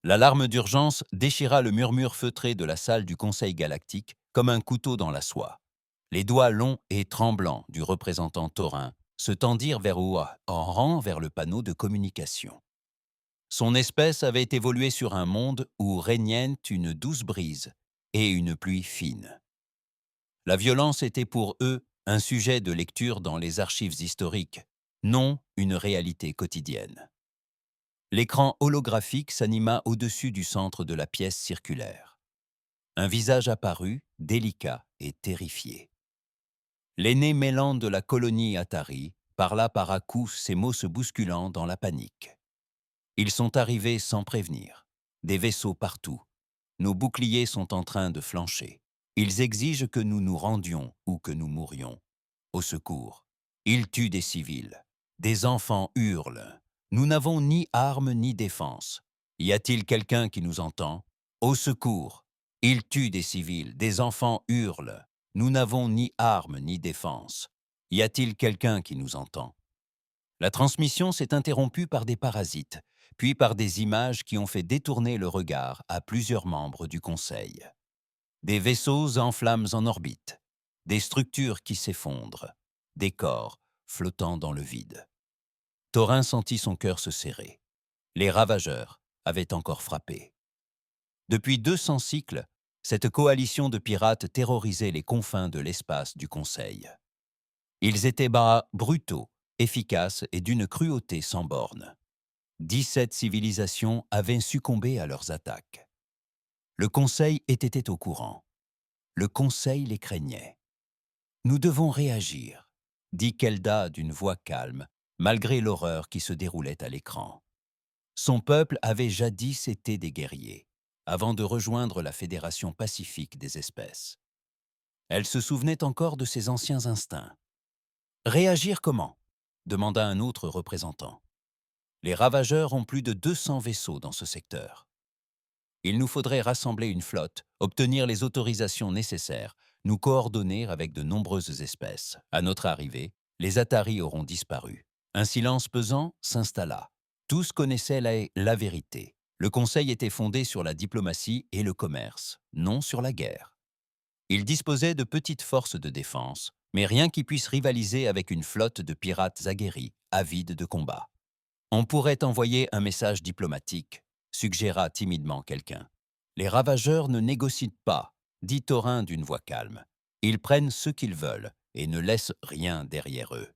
L'alarme d'urgence déchira le murmure feutré de la salle du Conseil galactique comme un couteau dans la soie. Les doigts longs et tremblants du représentant taurin se tendirent vers Oa, en rang vers le panneau de communication. Son espèce avait évolué sur un monde où régnaient une douce brise et une pluie fine. La violence était pour eux un sujet de lecture dans les archives historiques, non une réalité quotidienne. L'écran holographique s'anima au-dessus du centre de la pièce circulaire. Un visage apparut, délicat et terrifié. L'aîné mêlant de la colonie Atari parla par à-coups, ses mots se bousculant dans la panique. Ils sont arrivés sans prévenir. Des vaisseaux partout. Nos boucliers sont en train de flancher. Ils exigent que nous nous rendions ou que nous mourions. Au secours. Ils tuent des civils. Des enfants hurlent. Nous n'avons ni armes ni défense. Y a-t-il quelqu'un qui nous entend? Au secours. Ils tuent des civils. Des enfants hurlent. Nous n'avons ni armes ni défense. Y a-t-il quelqu'un qui nous entend? La transmission s'est interrompue par des parasites, puis par des images qui ont fait détourner le regard à plusieurs membres du Conseil. Des vaisseaux en flammes en orbite, des structures qui s'effondrent, des corps flottant dans le vide. Thorin sentit son cœur se serrer. Les ravageurs avaient encore frappé. Depuis 200 cycles, cette coalition de pirates terrorisait les confins de l'espace du Conseil. Ils étaient bas, brutaux, efficaces et d'une cruauté sans bornes. 17 civilisations avaient succombé à leurs attaques. Le Conseil était au courant. Le Conseil les craignait. « Nous devons réagir », dit Kelda d'une voix calme, malgré l'horreur qui se déroulait à l'écran. Son peuple avait jadis été des guerriers, avant de rejoindre la Fédération pacifique des espèces. Elle se souvenait encore de ses anciens instincts. « Réagir comment ?» demanda un autre représentant. « Les ravageurs ont plus de 200 vaisseaux dans ce secteur. Il nous faudrait rassembler une flotte, obtenir les autorisations nécessaires, nous coordonner avec de nombreuses espèces. À notre arrivée, les Atari auront disparu. » Un silence pesant s'installa. Tous connaissaient la vérité. Le Conseil était fondé sur la diplomatie et le commerce, non sur la guerre. Il disposait de petites forces de défense, mais rien qui puisse rivaliser avec une flotte de pirates aguerris, avides de combat. On pourrait envoyer un message diplomatique, suggéra timidement quelqu'un. Les ravageurs ne négocient pas, dit Thorin d'une voix calme. Ils prennent ce qu'ils veulent et ne laissent rien derrière eux.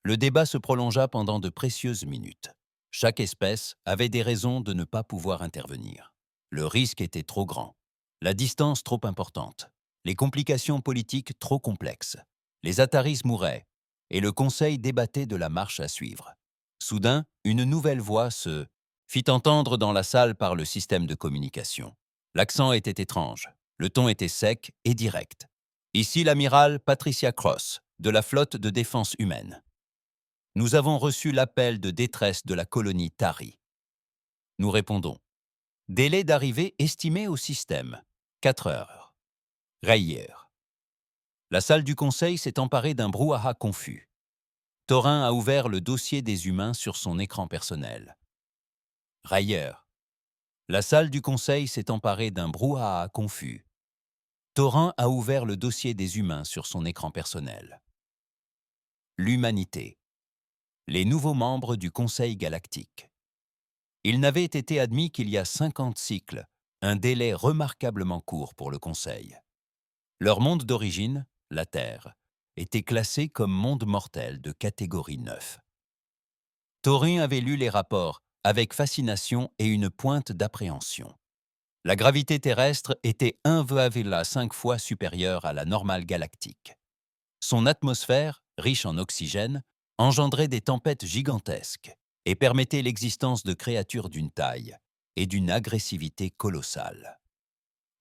Le débat se prolongea pendant de précieuses minutes. Chaque espèce avait des raisons de ne pas pouvoir intervenir. Le risque était trop grand, la distance trop importante, les complications politiques trop complexes. Les Ataris mouraient, et le Conseil débattait de la marche à suivre. Soudain, une nouvelle voix se fit entendre dans la salle par le système de communication. L'accent était étrange, le ton était sec et direct. Ici l'amiral Patricia Cross, de la flotte de défense humaine. Nous avons reçu l'appel de détresse de la colonie Tari. Nous répondons. Délai d'arrivée estimé au système, 4 heures. Rayer. La salle du conseil s'est emparée d'un brouhaha confus. Thorin a ouvert le dossier des humains sur son écran personnel. Rayer. La salle du conseil s'est emparée d'un brouhaha confus. Thorin a ouvert le dossier des humains sur son écran personnel. L'humanité. Les nouveaux membres du Conseil galactique. Ils n'avaient été admis qu'il y a 50 cycles, un délai remarquablement court pour le Conseil. Leur monde d'origine, la Terre, était classé comme monde mortel de catégorie 9. Thorin avait lu les rapports avec fascination et une pointe d'appréhension. La gravité terrestre était 1,5 fois supérieure à la normale galactique. Son atmosphère, riche en oxygène, engendrait des tempêtes gigantesques et permettait l'existence de créatures d'une taille et d'une agressivité colossale.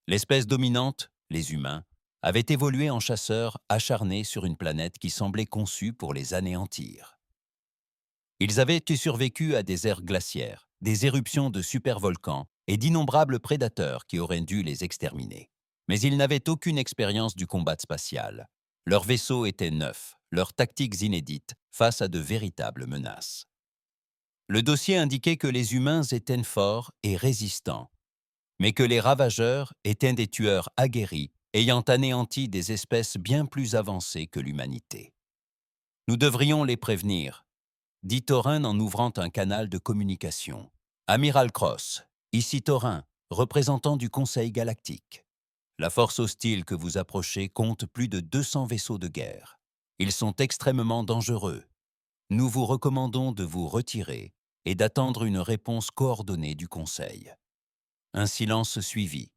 L'espèce dominante, les humains, avait évolué en chasseurs acharnés sur une planète qui semblait conçue pour les anéantir. Ils avaient survécu à des ères glaciaires, des éruptions de supervolcans et d'innombrables prédateurs qui auraient dû les exterminer. Mais ils n'avaient aucune expérience du combat spatial. Leurs vaisseaux étaient neufs, leurs tactiques inédites face à de véritables menaces. Le dossier indiquait que les humains étaient forts et résistants, mais que les ravageurs étaient des tueurs aguerris, ayant anéanti des espèces bien plus avancées que l'humanité. Nous devrions les prévenir, dit Thorin en ouvrant un canal de communication. Amiral Cross, ici Thorin, représentant du Conseil galactique. La force hostile que vous approchez compte plus de 200 vaisseaux de guerre. Ils sont extrêmement dangereux. Nous vous recommandons de vous retirer et d'attendre une réponse coordonnée du Conseil. Un silence suivit.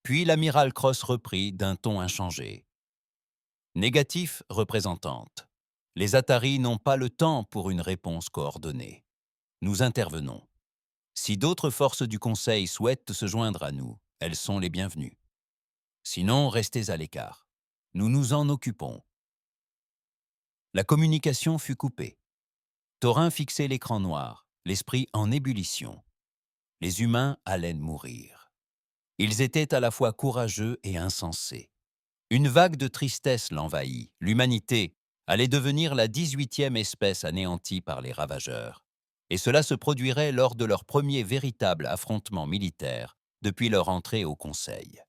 Puis l'amiral Cross reprit d'un ton inchangé. Négatif, représentante. Les Ataris n'ont pas le temps pour une réponse coordonnée. Nous intervenons. Si d'autres forces du Conseil souhaitent se joindre à nous, elles sont les bienvenues. Sinon, restez à l'écart. Nous nous en occupons. La communication fut coupée. Thorin fixait l'écran noir, l'esprit en ébullition. Les humains allaient mourir. Ils étaient à la fois courageux et insensés. Une vague de tristesse l'envahit. L'humanité allait devenir la 18e espèce anéantie par les ravageurs. Et cela se produirait lors de leur premier véritable affrontement militaire depuis leur entrée au Conseil.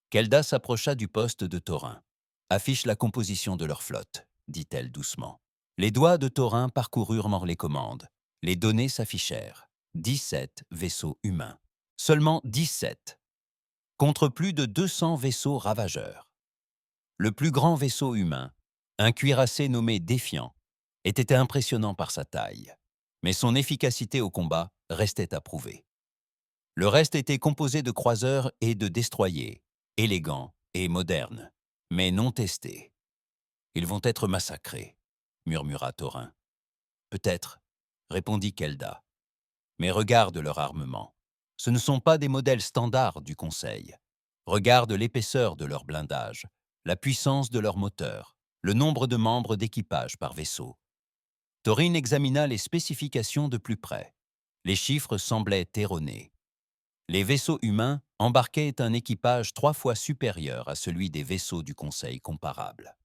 Kelda s'approcha du poste de Thorin. « Affiche la composition de leur flotte », dit-elle doucement. Les doigts de Thorin parcoururent les commandes. Les données s'affichèrent. 17 vaisseaux humains. Seulement 17. Contre plus de 200 vaisseaux ravageurs. Le plus grand vaisseau humain, un cuirassé nommé Défiant, était impressionnant par sa taille. Mais son efficacité au combat restait à prouver. Le reste était composé de croiseurs et de destroyers, élégants et modernes, mais non testés. « Ils vont être massacrés », murmura Thorin. « Peut-être, » répondit Kelda. « Mais regarde leur armement. Ce ne sont pas des modèles standards du Conseil. Regarde l'épaisseur de leur blindage, la puissance de leurs moteurs, le nombre de membres d'équipage par vaisseau. » Thorin examina les spécifications de plus près. Les chiffres semblaient erronés. Les vaisseaux humains embarquaient un équipage 3 fois supérieur à celui des vaisseaux du Conseil comparables.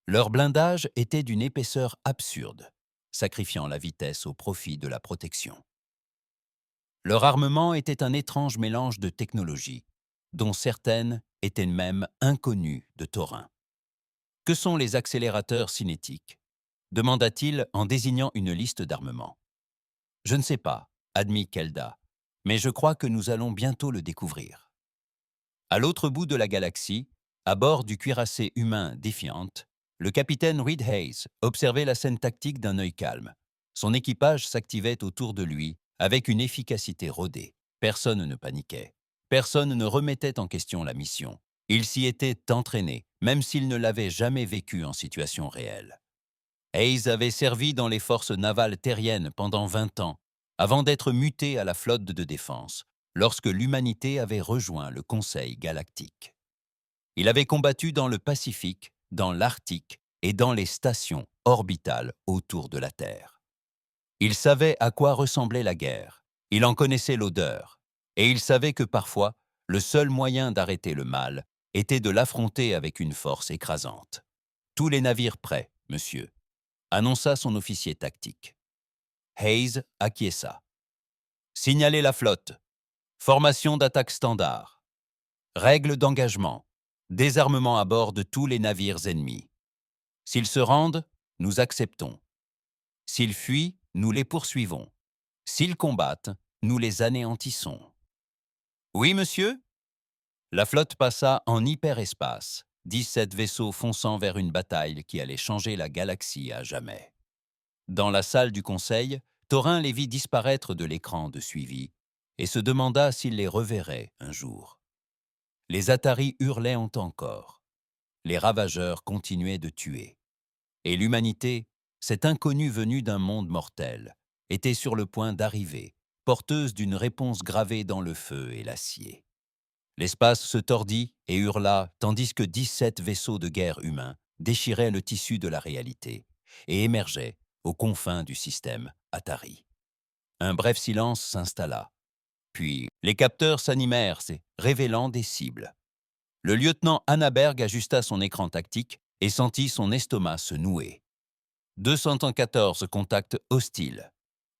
Leur blindage était d'une épaisseur absurde, sacrifiant la vitesse au profit de la protection. Leur armement était un étrange mélange de technologies, dont certaines étaient même inconnues de Thorin. « Que sont les accélérateurs cinétiques » demanda-t-il en désignant une liste d'armements. « Je ne sais pas, » admit Kelda, « mais je crois que nous allons bientôt le découvrir. » À l'autre bout de la galaxie, à bord du cuirassé humain Defiant, le capitaine Reed Hayes observait la scène tactique d'un œil calme. Son équipage s'activait autour de lui avec une efficacité rodée. Personne ne paniquait. Personne ne remettait en question la mission. Il s'y était entraîné, même s'il ne l'avait jamais vécu en situation réelle. Hayes avait servi dans les forces navales terriennes pendant 20 ans, avant d'être muté à la flotte de défense, lorsque l'humanité avait rejoint le Conseil galactique. Il avait combattu dans le Pacifique, dans l'Arctique et dans les stations orbitales autour de la Terre. Il savait à quoi ressemblait la guerre, il en connaissait l'odeur, et il savait que parfois, le seul moyen d'arrêter le mal était de l'affronter avec une force écrasante. « Tous les navires prêts, monsieur », annonça son officier tactique. Hayes acquiesça. « Signalez la flotte. Formation d'attaque standard. Règles d'engagement. Désarmement à bord de tous les navires ennemis. S'ils se rendent, nous acceptons. S'ils fuient, nous les poursuivons. S'ils combattent, nous les anéantissons. » « Oui, monsieur ?» La flotte passa en hyperespace, 17 vaisseaux fonçant vers une bataille qui allait changer la galaxie à jamais. Dans la salle du Conseil, Thorin les vit disparaître de l'écran de suivi et se demanda s'il les reverrait un jour. Les Ataris hurlaient encore. Les ravageurs continuaient de tuer. Et l'humanité, cette inconnue venue d'un monde mortel, était sur le point d'arriver, porteuse d'une réponse gravée dans le feu et l'acier. L'espace se tordit et hurla tandis que 17 vaisseaux de guerre humains déchiraient le tissu de la réalité et émergeaient aux confins du système Atari. Un bref silence s'installa. Puis, les capteurs s'animèrent, révélant des cibles. Le lieutenant Hannaberg ajusta son écran tactique et sentit son estomac se nouer. 214 contacts hostiles.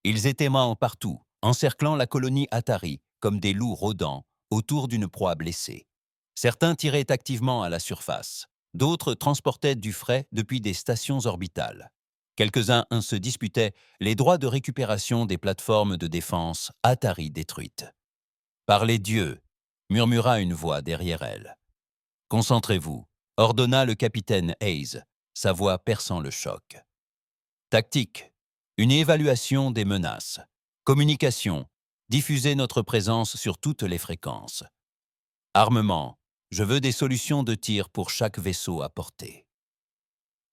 Ils étaient partout, encerclant la colonie Atari, comme des loups rôdants, autour d'une proie blessée. Certains tiraient activement à la surface, d'autres transportaient du fret depuis des stations orbitales. Quelques-uns se disputaient les droits de récupération des plateformes de défense Atari détruites. « Par les dieux !» murmura une voix derrière elle. « Concentrez-vous !» ordonna le capitaine Hayes, sa voix perçant le choc. Tactique. Une évaluation des menaces. Communication. Diffuser notre présence sur toutes les fréquences. Armement. Je veux des solutions de tir pour chaque vaisseau à portée.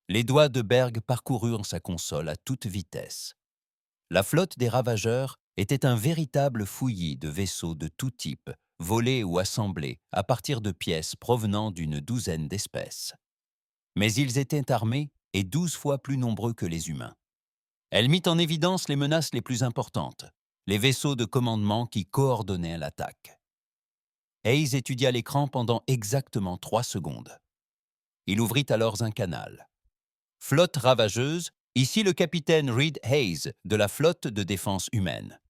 Les doigts de Berg parcoururent sa console à toute vitesse. La flotte des ravageurs était un véritable fouillis de vaisseaux de tout type, volés ou assemblés à partir de pièces provenant d'une douzaine d'espèces. Mais ils étaient armés et 12 fois plus nombreux que les humains. Elle mit en évidence les menaces les plus importantes, les vaisseaux de commandement qui coordonnaient l'attaque. Hayes étudia l'écran pendant exactement 3 secondes. Il ouvrit alors un canal. Flotte ravageuse, ici le capitaine Reed Hayes de la flotte de défense humaine.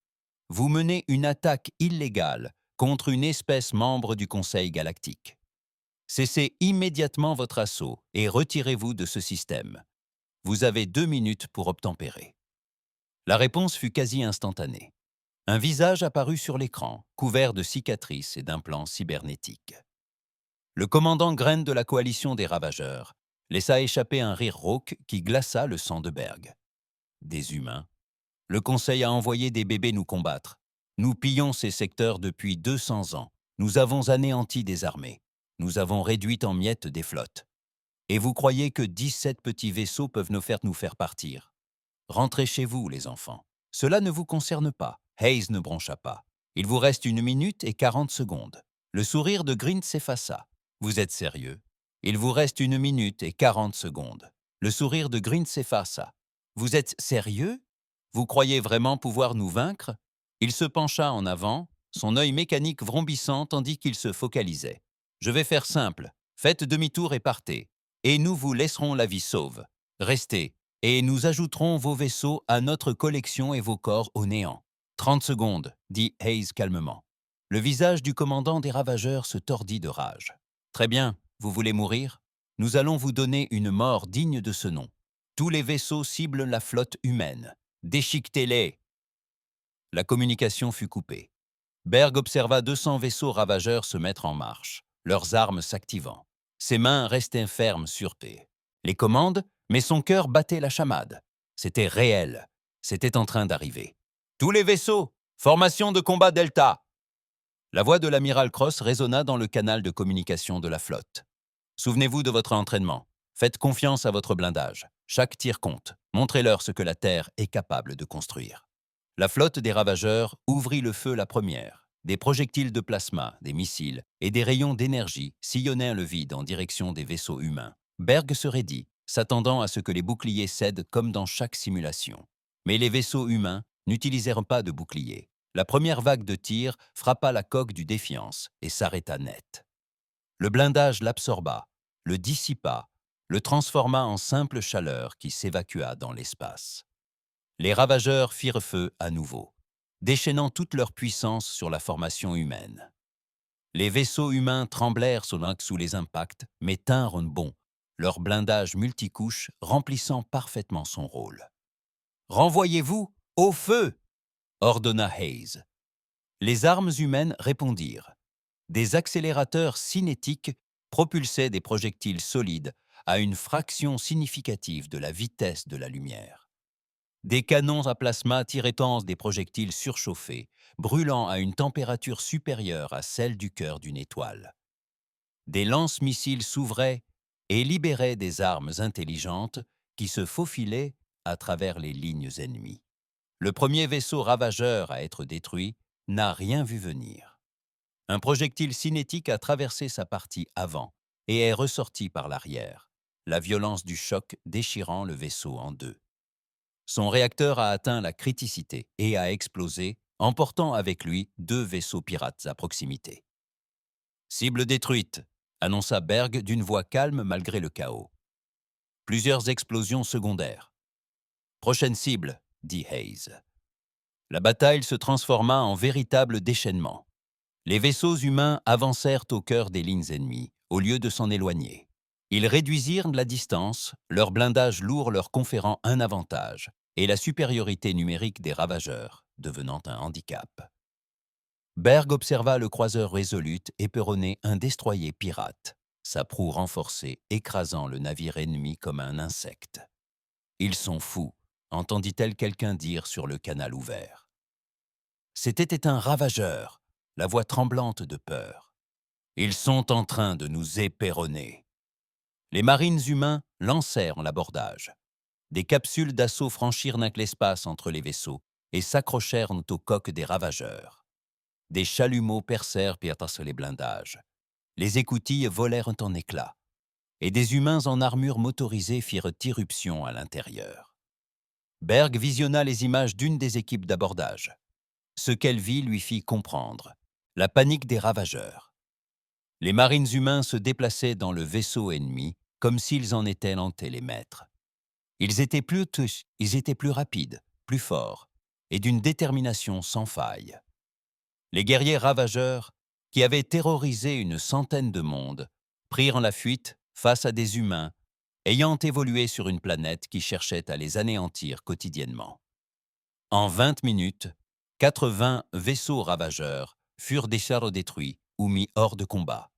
Vous menez une attaque illégale contre une espèce membre du Conseil galactique. Cessez immédiatement votre assaut et retirez-vous de ce système. Vous avez 2 minutes pour obtempérer. La réponse fut quasi instantanée. Un visage apparut sur l'écran, couvert de cicatrices et d'implants cybernétiques. Le commandant Gren de la coalition des ravageurs laissa échapper un rire rauque qui glaça le sang de Berg. Des humains. Le Conseil a envoyé des bébés nous combattre. Nous pillons ces secteurs depuis 200 ans. Nous avons anéanti des armées. Nous avons réduit en miettes des flottes. Et vous croyez que 17 petits vaisseaux peuvent nous faire partir? Rentrez chez vous, les enfants. Cela ne vous concerne pas. Hayes ne broncha pas. Il vous reste 1 minute et 40 secondes. Le sourire de Grint s'effaça. Vous êtes sérieux? Il vous reste 1 minute et 40 secondes. Le sourire de Grint s'effaça. Vous êtes sérieux? Vous croyez vraiment pouvoir nous vaincre? Il se pencha en avant, son œil mécanique vrombissant tandis qu'il se focalisait. Je vais faire simple. Faites demi-tour et partez. Et nous vous laisserons la vie sauve. Restez. Et nous ajouterons vos vaisseaux à notre collection et vos corps au néant. 30 secondes, dit Hayes calmement. Le visage du commandant des ravageurs se tordit de rage. Très bien, vous voulez mourir? Nous allons vous donner une mort digne de ce nom. Tous les vaisseaux ciblent la flotte humaine. Déchiquetez-les! La communication fut coupée. Berg observa 200 vaisseaux ravageurs se mettre en marche, leurs armes s'activant. Ses mains restaient fermes sur les commandes, mais son cœur battait la chamade. C'était réel. C'était en train d'arriver. Tous les vaisseaux! Formation de combat Delta! La voix de l'amiral Cross résonna dans le canal de communication de la flotte. Souvenez-vous de votre entraînement. Faites confiance à votre blindage. Chaque tir compte. Montrez-leur ce que la Terre est capable de construire. La flotte des ravageurs ouvrit le feu la première. Des projectiles de plasma, des missiles et des rayons d'énergie sillonnaient le vide en direction des vaisseaux humains. Berg se raidit, s'attendant à ce que les boucliers cèdent comme dans chaque simulation. Mais les vaisseaux humains n'utilisèrent pas de boucliers. La première vague de tirs frappa la coque du Défiance et s'arrêta net. Le blindage l'absorba, le dissipa, le transforma en simple chaleur qui s'évacua dans l'espace. Les ravageurs firent feu à nouveau, déchaînant toute leur puissance sur la formation humaine. Les vaisseaux humains tremblèrent sous les impacts, mais tinrent bon, leur blindage multicouche remplissant parfaitement son rôle. « Renvoyez-vous au feu !» ordonna Hayes. Les armes humaines répondirent. Des accélérateurs cinétiques propulsaient des projectiles solides à une fraction significative de la vitesse de la lumière. Des canons à plasma tiraient des projectiles surchauffés, brûlant à une température supérieure à celle du cœur d'une étoile. Des lance-missiles s'ouvraient et libéraient des armes intelligentes qui se faufilaient à travers les lignes ennemies. Le premier vaisseau ravageur à être détruit n'a rien vu venir. Un projectile cinétique a traversé sa partie avant et est ressorti par l'arrière, la violence du choc déchirant le vaisseau en deux. Son réacteur a atteint la criticité et a explosé, emportant avec lui 2 vaisseaux pirates à proximité. « Cible détruite », annonça Berg d'une voix calme malgré le chaos. Plusieurs explosions secondaires. « Prochaine cible », dit Hayes. La bataille se transforma en véritable déchaînement. Les vaisseaux humains avancèrent au cœur des lignes ennemies, au lieu de s'en éloigner. Ils réduisirent la distance, leurs blindages lourds leur conférant un avantage, et la supériorité numérique des ravageurs devenant un handicap. Berg observa le croiseur Resolute éperonner un destroyer pirate, sa proue renforcée écrasant le navire ennemi comme un insecte. « Ils sont fous », entendit-elle quelqu'un dire sur le canal ouvert. C'était un ravageur, la voix tremblante de peur. « Ils sont en train de nous éperonner. » Les marines humains lancèrent l'abordage. Des capsules d'assaut franchirent l'espace entre les vaisseaux et s'accrochèrent aux coques des ravageurs. Des chalumeaux percèrent les blindages. Les écoutilles volèrent en éclats, et des humains en armure motorisée firent irruption à l'intérieur. Berg visionna les images d'une des équipes d'abordage. Ce qu'elle vit lui fit comprendre la panique des ravageurs. Les marines humains se déplaçaient dans le vaisseau ennemi comme s'ils en étaient les maîtres. Ils étaient plus rapides, plus forts, et d'une détermination sans faille. Les guerriers ravageurs, qui avaient terrorisé une centaine de mondes, prirent la fuite face à des humains ayant évolué sur une planète qui cherchait à les anéantir quotidiennement. En 20 minutes, 80 vaisseaux ravageurs furent détruits ou mis hors de combat.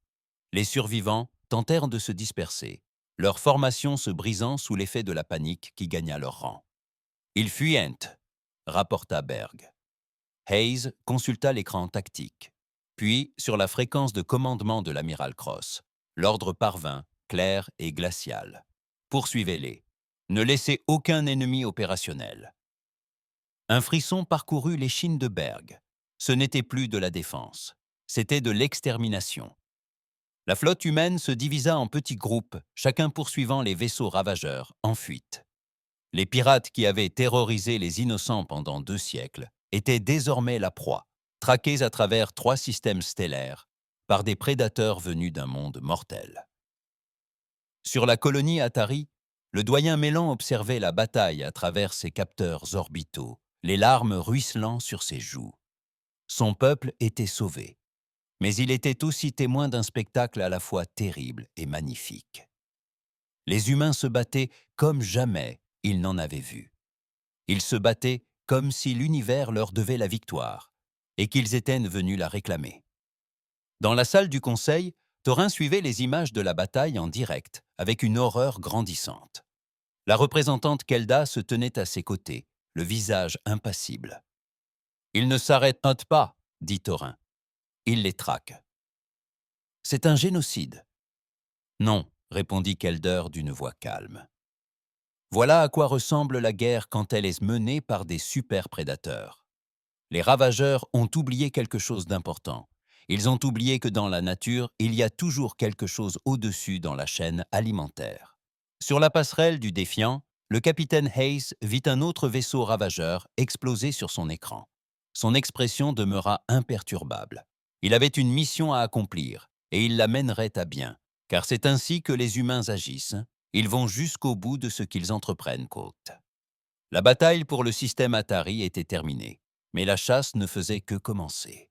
Les survivants tentèrent de se disperser, leur formation se brisant sous l'effet de la panique qui gagna leur rang. « Ils fuient », rapporta Berg. Hayes consulta l'écran tactique. Puis, sur la fréquence de commandement de l'amiral Cross, l'ordre parvint, clair et glacial. « Poursuivez-les. Ne laissez aucun ennemi opérationnel. » Un frisson parcourut l'échine de Berg. Ce n'était plus de la défense, c'était de l'extermination. La flotte humaine se divisa en petits groupes, chacun poursuivant les vaisseaux ravageurs en fuite. Les pirates qui avaient terrorisé les innocents pendant 2 siècles étaient désormais la proie, traqués à travers 3 systèmes stellaires par des prédateurs venus d'un monde mortel. Sur la colonie Atari, le doyen Mélan observait la bataille à travers ses capteurs orbitaux, les larmes ruisselant sur ses joues. Son peuple était sauvé, mais il était aussi témoin d'un spectacle à la fois terrible et magnifique. Les humains se battaient comme jamais ils n'en avaient vu. Ils se battaient comme si l'univers leur devait la victoire et qu'ils étaient venus la réclamer. Dans la salle du conseil, Thorin suivait les images de la bataille en direct avec une horreur grandissante. La représentante Kelda se tenait à ses côtés, le visage impassible. « Ils ne s'arrêtent pas », dit Thorin. « Ils les traquent. »« C'est un génocide. »« Non, » répondit Kelder d'une voix calme. « Voilà à quoi ressemble la guerre quand elle est menée par des super-prédateurs. Les ravageurs ont oublié quelque chose d'important. Ils ont oublié que dans la nature, il y a toujours quelque chose au-dessus dans la chaîne alimentaire. » Sur la passerelle du Défiant, le capitaine Hayes vit un autre vaisseau ravageur exploser sur son écran. Son expression demeura imperturbable. Il avait une mission à accomplir, et il la mènerait à bien, car c'est ainsi que les humains agissent. Ils vont jusqu'au bout de ce qu'ils entreprennent, quote. La bataille pour le système Atari était terminée, mais la chasse ne faisait que commencer.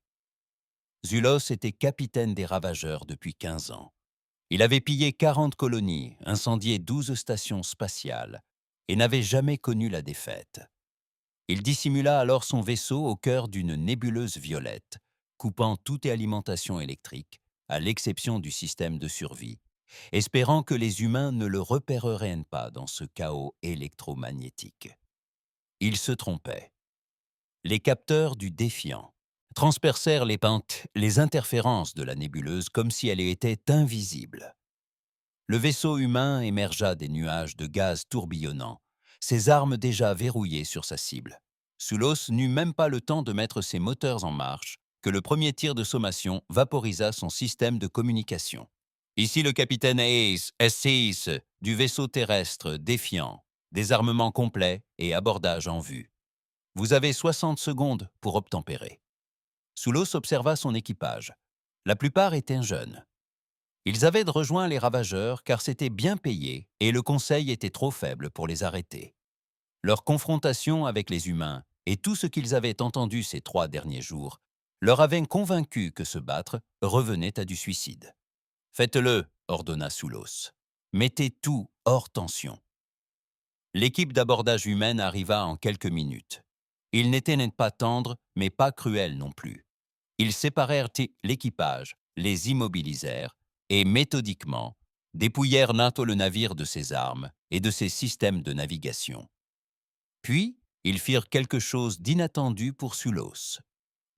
Zulos était capitaine des ravageurs depuis 15 ans. Il avait pillé 40 colonies, incendié 12 stations spatiales et n'avait jamais connu la défaite. Il dissimula alors son vaisseau au cœur d'une nébuleuse violette, coupant toute alimentation électrique, à l'exception du système de survie, espérant que les humains ne le repéreraient pas dans ce chaos électromagnétique. Il se trompait. Les capteurs du Défiant transpercèrent les interférences de la nébuleuse comme si elle était invisible. Le vaisseau humain émergea des nuages de gaz tourbillonnants, ses armes déjà verrouillées sur sa cible. Zulos n'eut même pas le temps de mettre ses moteurs en marche que le premier tir de sommation vaporisa son système de communication. « Ici le capitaine Hayes, S6, du vaisseau terrestre Défiant, désarmement complet et abordage en vue. Vous avez 60 secondes pour obtempérer. » Zulos observa son équipage. La plupart étaient jeunes. Ils avaient rejoint les ravageurs car c'était bien payé et le conseil était trop faible pour les arrêter. Leur confrontation avec les humains et tout ce qu'ils avaient entendu ces 3 derniers jours leur avait convaincu que se battre revenait à du suicide. « Faites-le », ordonna Soulos. « Mettez tout hors tension. » L'équipe d'abordage humaine arriva en quelques minutes. Ils n'étaient pas tendres, mais pas cruels non plus. Ils séparèrent l'équipage, les immobilisèrent et, méthodiquement, dépouillèrent Nato le navire de ses armes et de ses systèmes de navigation. Puis, ils firent quelque chose d'inattendu pour Soulos.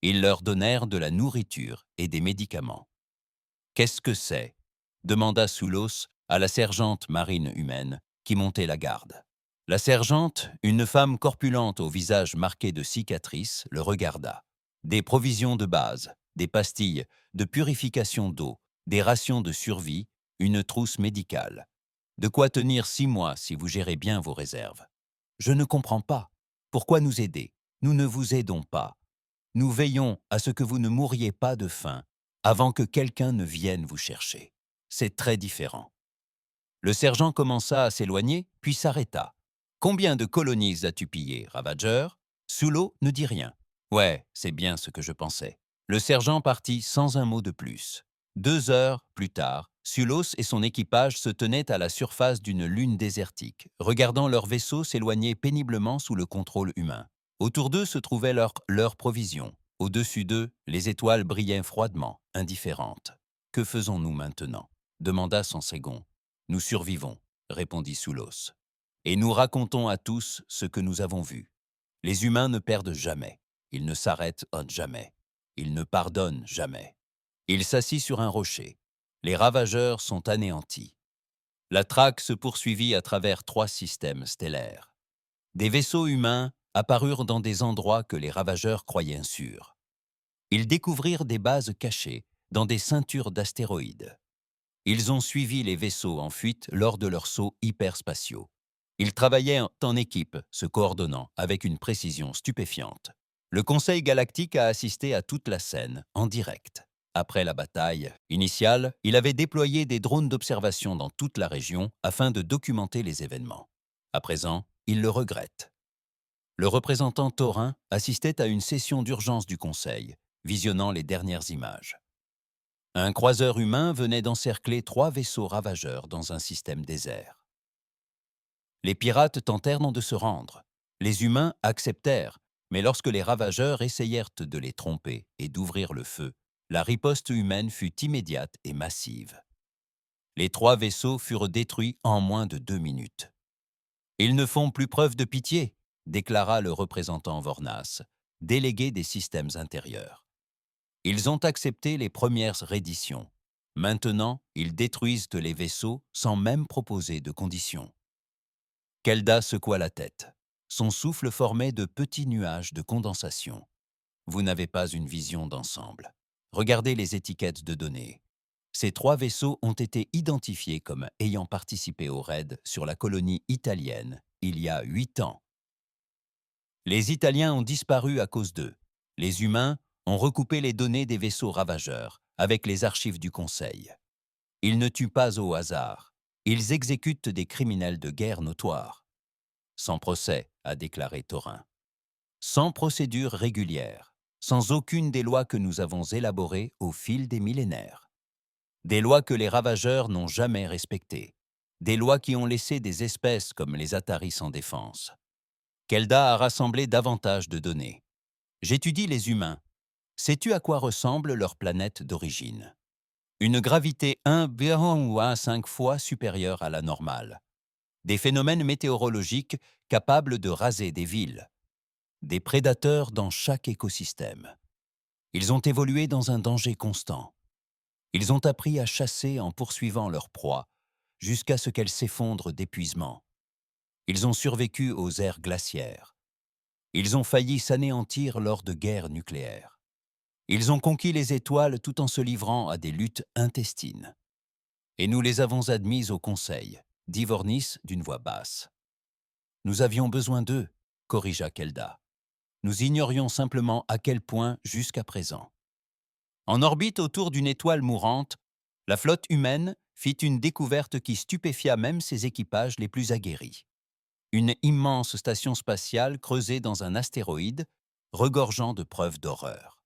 Ils leur donnèrent de la nourriture et des médicaments. « Qu'est-ce que c'est » demanda Soulos à la sergente marine humaine qui montait la garde. La sergente, une femme corpulente au visage marqué de cicatrices, le regarda. Des provisions de base, des pastilles de purification d'eau, des rations de survie, une trousse médicale. De quoi tenir 6 mois si vous gérez bien vos réserves. Je ne comprends pas. Pourquoi nous aider? Nous ne vous aidons pas. Nous veillons à ce que vous ne mouriez pas de faim avant que quelqu'un ne vienne vous chercher. C'est très différent. Le sergent commença à s'éloigner, puis s'arrêta. « Combien de colonies as-tu pillées, ravageur ?» Soulo ne dit rien. « Ouais, c'est bien ce que je pensais. » Le sergent partit sans un mot de plus. 2 heures plus tard, Soulos et son équipage se tenaient à la surface d'une lune désertique, regardant leur vaisseau s'éloigner péniblement sous le contrôle humain. Autour d'eux se trouvaient leurs provisions. Au-dessus d'eux, les étoiles brillaient froidement, indifférentes. « Que faisons-nous maintenant » demanda son second. « Nous survivons » répondit Soulos. « Et nous racontons à tous ce que nous avons vu. Les humains ne perdent jamais. Ils ne s'arrêtent jamais. Ils ne pardonnent jamais. » Il s'assit sur un rocher. Les ravageurs sont anéantis. La traque se poursuivit à travers 3 systèmes stellaires. Des vaisseaux humains apparurent dans des endroits que les ravageurs croyaient insignes. Ils découvrirent des bases cachées dans des ceintures d'astéroïdes. Ils ont suivi les vaisseaux en fuite lors de leurs sauts hyperspatiaux. Ils travaillaient en équipe, se coordonnant avec une précision stupéfiante. Le Conseil galactique a assisté à toute la scène, en direct. Après la bataille initiale, il avait déployé des drones d'observation dans toute la région afin de documenter les événements. À présent, il le regrette. Le représentant taurin assistait à une session d'urgence du Conseil, visionnant les dernières images. Un croiseur humain venait d'encercler 3 vaisseaux ravageurs dans un système désert. Les pirates tentèrent de se rendre. Les humains acceptèrent, mais lorsque les ravageurs essayèrent de les tromper et d'ouvrir le feu, la riposte humaine fut immédiate et massive. Les 3 vaisseaux furent détruits en moins de 2 minutes. « Ils ne font plus preuve de pitié », déclara le représentant Vornas, délégué des systèmes intérieurs. Ils ont accepté les premières redditions. Maintenant, ils détruisent les vaisseaux sans même proposer de conditions. Kelda secoua la tête. Son souffle formait de petits nuages de condensation. Vous n'avez pas une vision d'ensemble. Regardez les étiquettes de données. Ces 3 vaisseaux ont été identifiés comme ayant participé au raid sur la colonie italienne il y a 8 ans. Les Italiens ont disparu à cause d'eux. Les humains ont recoupé les données des vaisseaux ravageurs avec les archives du Conseil. Ils ne tuent pas au hasard. Ils exécutent des criminels de guerre notoires. Sans procès, a déclaré Taurin. Sans procédure régulière, sans aucune des lois que nous avons élaborées au fil des millénaires. Des lois que les ravageurs n'ont jamais respectées. Des lois qui ont laissé des espèces comme les Ataris sans défense. Kelda a rassemblé davantage de données. J'étudie les humains. Sais-tu à quoi ressemble leur planète d'origine? Une gravité 1,5 fois supérieure à la normale. Des phénomènes météorologiques capables de raser des villes. Des prédateurs dans chaque écosystème. Ils ont évolué dans un danger constant. Ils ont appris à chasser en poursuivant leur proie, jusqu'à ce qu'elle s'effondre d'épuisement. Ils ont survécu aux ères glaciaires. Ils ont failli s'anéantir lors de guerres nucléaires. Ils ont conquis les étoiles tout en se livrant à des luttes intestines. Et nous les avons admis au Conseil, dit Vornis d'une voix basse. Nous avions besoin d'eux, corrigea Kelda. Nous ignorions simplement à quel point jusqu'à présent. En orbite autour d'une étoile mourante, la flotte humaine fit une découverte qui stupéfia même ses équipages les plus aguerris. une immense station spatiale creusée dans un astéroïde, regorgeant de preuves d'horreur.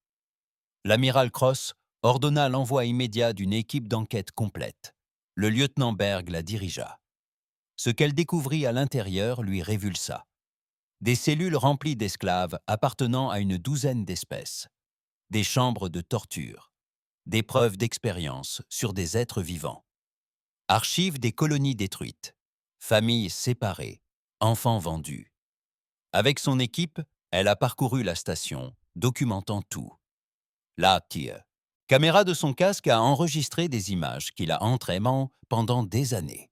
L'amiral Cross ordonna l'envoi immédiat d'une équipe d'enquête complète. Le lieutenant Berg la dirigea. Ce qu'elle découvrit à l'intérieur lui révulsa. Des cellules remplies d'esclaves appartenant à une douzaine d'espèces, des chambres de torture, des preuves d'expérience sur des êtres vivants, archives des colonies détruites, familles séparées, enfants vendus. Avec son équipe, elle a parcouru la station, documentant tout. Là, caméra de son casque a enregistré des images qu'il a entraînement pendant des années.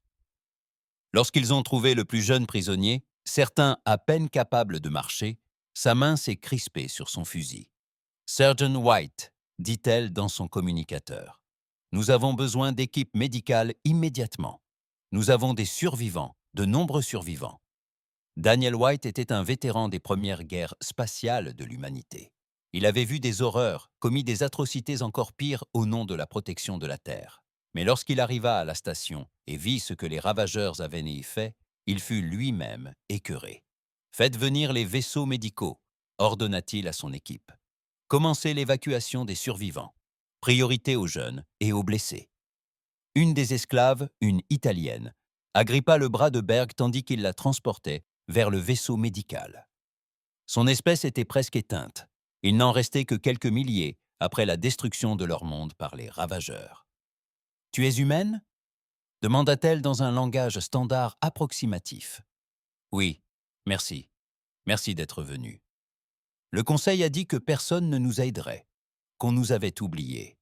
Lorsqu'ils ont trouvé le plus jeune prisonnier, certain à peine capable de marcher, sa main s'est crispée sur son fusil. « Sergeant White », dit-elle dans son communicateur. « Nous avons besoin d'équipes médicales immédiatement. Nous avons des survivants, de nombreux survivants. » Daniel White était un vétéran des premières guerres spatiales de l'humanité. Il avait vu des horreurs, commis des atrocités encore pires au nom de la protection de la Terre. Mais lorsqu'il arriva à la station et vit ce que les ravageurs avaient y fait, il fut lui-même écœuré. « Faites venir les vaisseaux médicaux », ordonna-t-il à son équipe. « Commencez l'évacuation des survivants. Priorité aux jeunes et aux blessés. » Une des esclaves, une Italienne, agrippa le bras de Berg tandis qu'il la transportait vers le vaisseau médical. Son espèce était presque éteinte. Il n'en restait que quelques milliers après la destruction de leur monde par les ravageurs. « Tu es humaine » demanda-t-elle dans un langage standard approximatif. « Oui, merci. Merci d'être venu. » Le conseil a dit que personne ne nous aiderait, qu'on nous avait oubliés.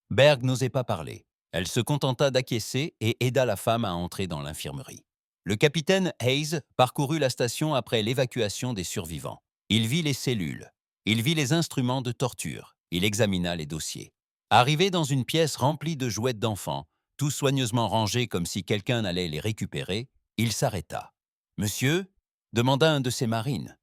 Berg n'osait pas parler. Elle se contenta d'acquiescer et aida la femme à entrer dans l'infirmerie. Le capitaine Hayes parcourut la station après l'évacuation des survivants. Il vit les cellules. Il vit les instruments de torture. Il examina les dossiers. Arrivé dans une pièce remplie de jouets d'enfants, tous soigneusement rangés comme si quelqu'un allait les récupérer, il s'arrêta. « Monsieur » demanda un de ses marines.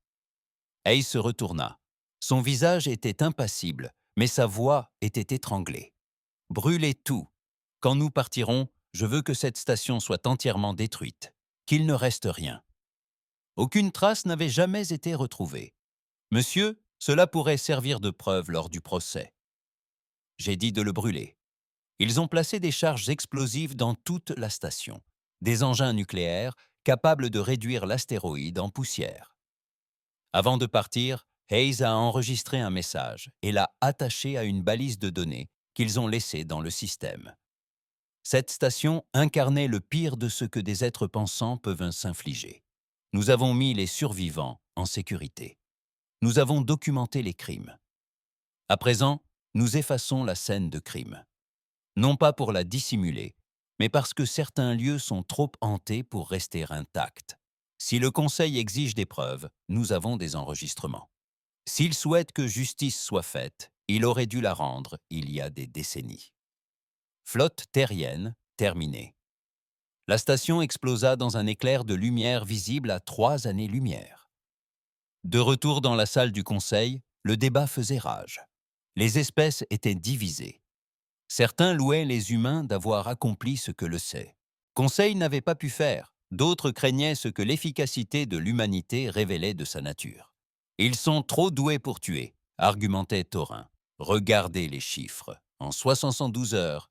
Hayes se retourna. Son visage était impassible, mais sa voix était étranglée. « Brûlez tout. Quand nous partirons, je veux que cette station soit entièrement détruite, qu'il ne reste rien. » Aucune trace n'avait jamais été retrouvée. « Monsieur, cela pourrait servir de preuve lors du procès. » J'ai dit de le brûler. Ils ont placé des charges explosives dans toute la station, des engins nucléaires capables de réduire l'astéroïde en poussière. Avant de partir, Hayes a enregistré un message et l'a attaché à une balise de données qu'ils ont laissée dans le système. Cette station incarnait le pire de ce que des êtres pensants peuvent s'infliger. Nous avons mis les survivants en sécurité. Nous avons documenté les crimes. À présent, nous effaçons la scène de crime. Non pas pour la dissimuler, mais parce que certains lieux sont trop hantés pour rester intacts. Si le Conseil exige des preuves, nous avons des enregistrements. S'il souhaite que justice soit faite, il aurait dû la rendre il y a des décennies. Flotte terrienne terminée. La station explosa dans un éclair de lumière visible à 3 années-lumière. De retour dans la salle du Conseil, le débat faisait rage. Les espèces étaient divisées. Certains louaient les humains d'avoir accompli ce que le Conseil n'avait pas pu faire. D'autres craignaient ce que l'efficacité de l'humanité révélait de sa nature. « Ils sont trop doués pour tuer », argumentait Thorin. « Regardez les chiffres. En 72 heures,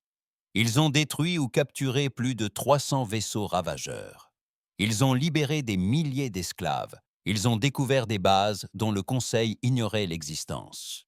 ils ont détruit ou capturé plus de 300 vaisseaux ravageurs. Ils ont libéré des milliers d'esclaves. Ils ont découvert des bases dont le Conseil ignorait l'existence.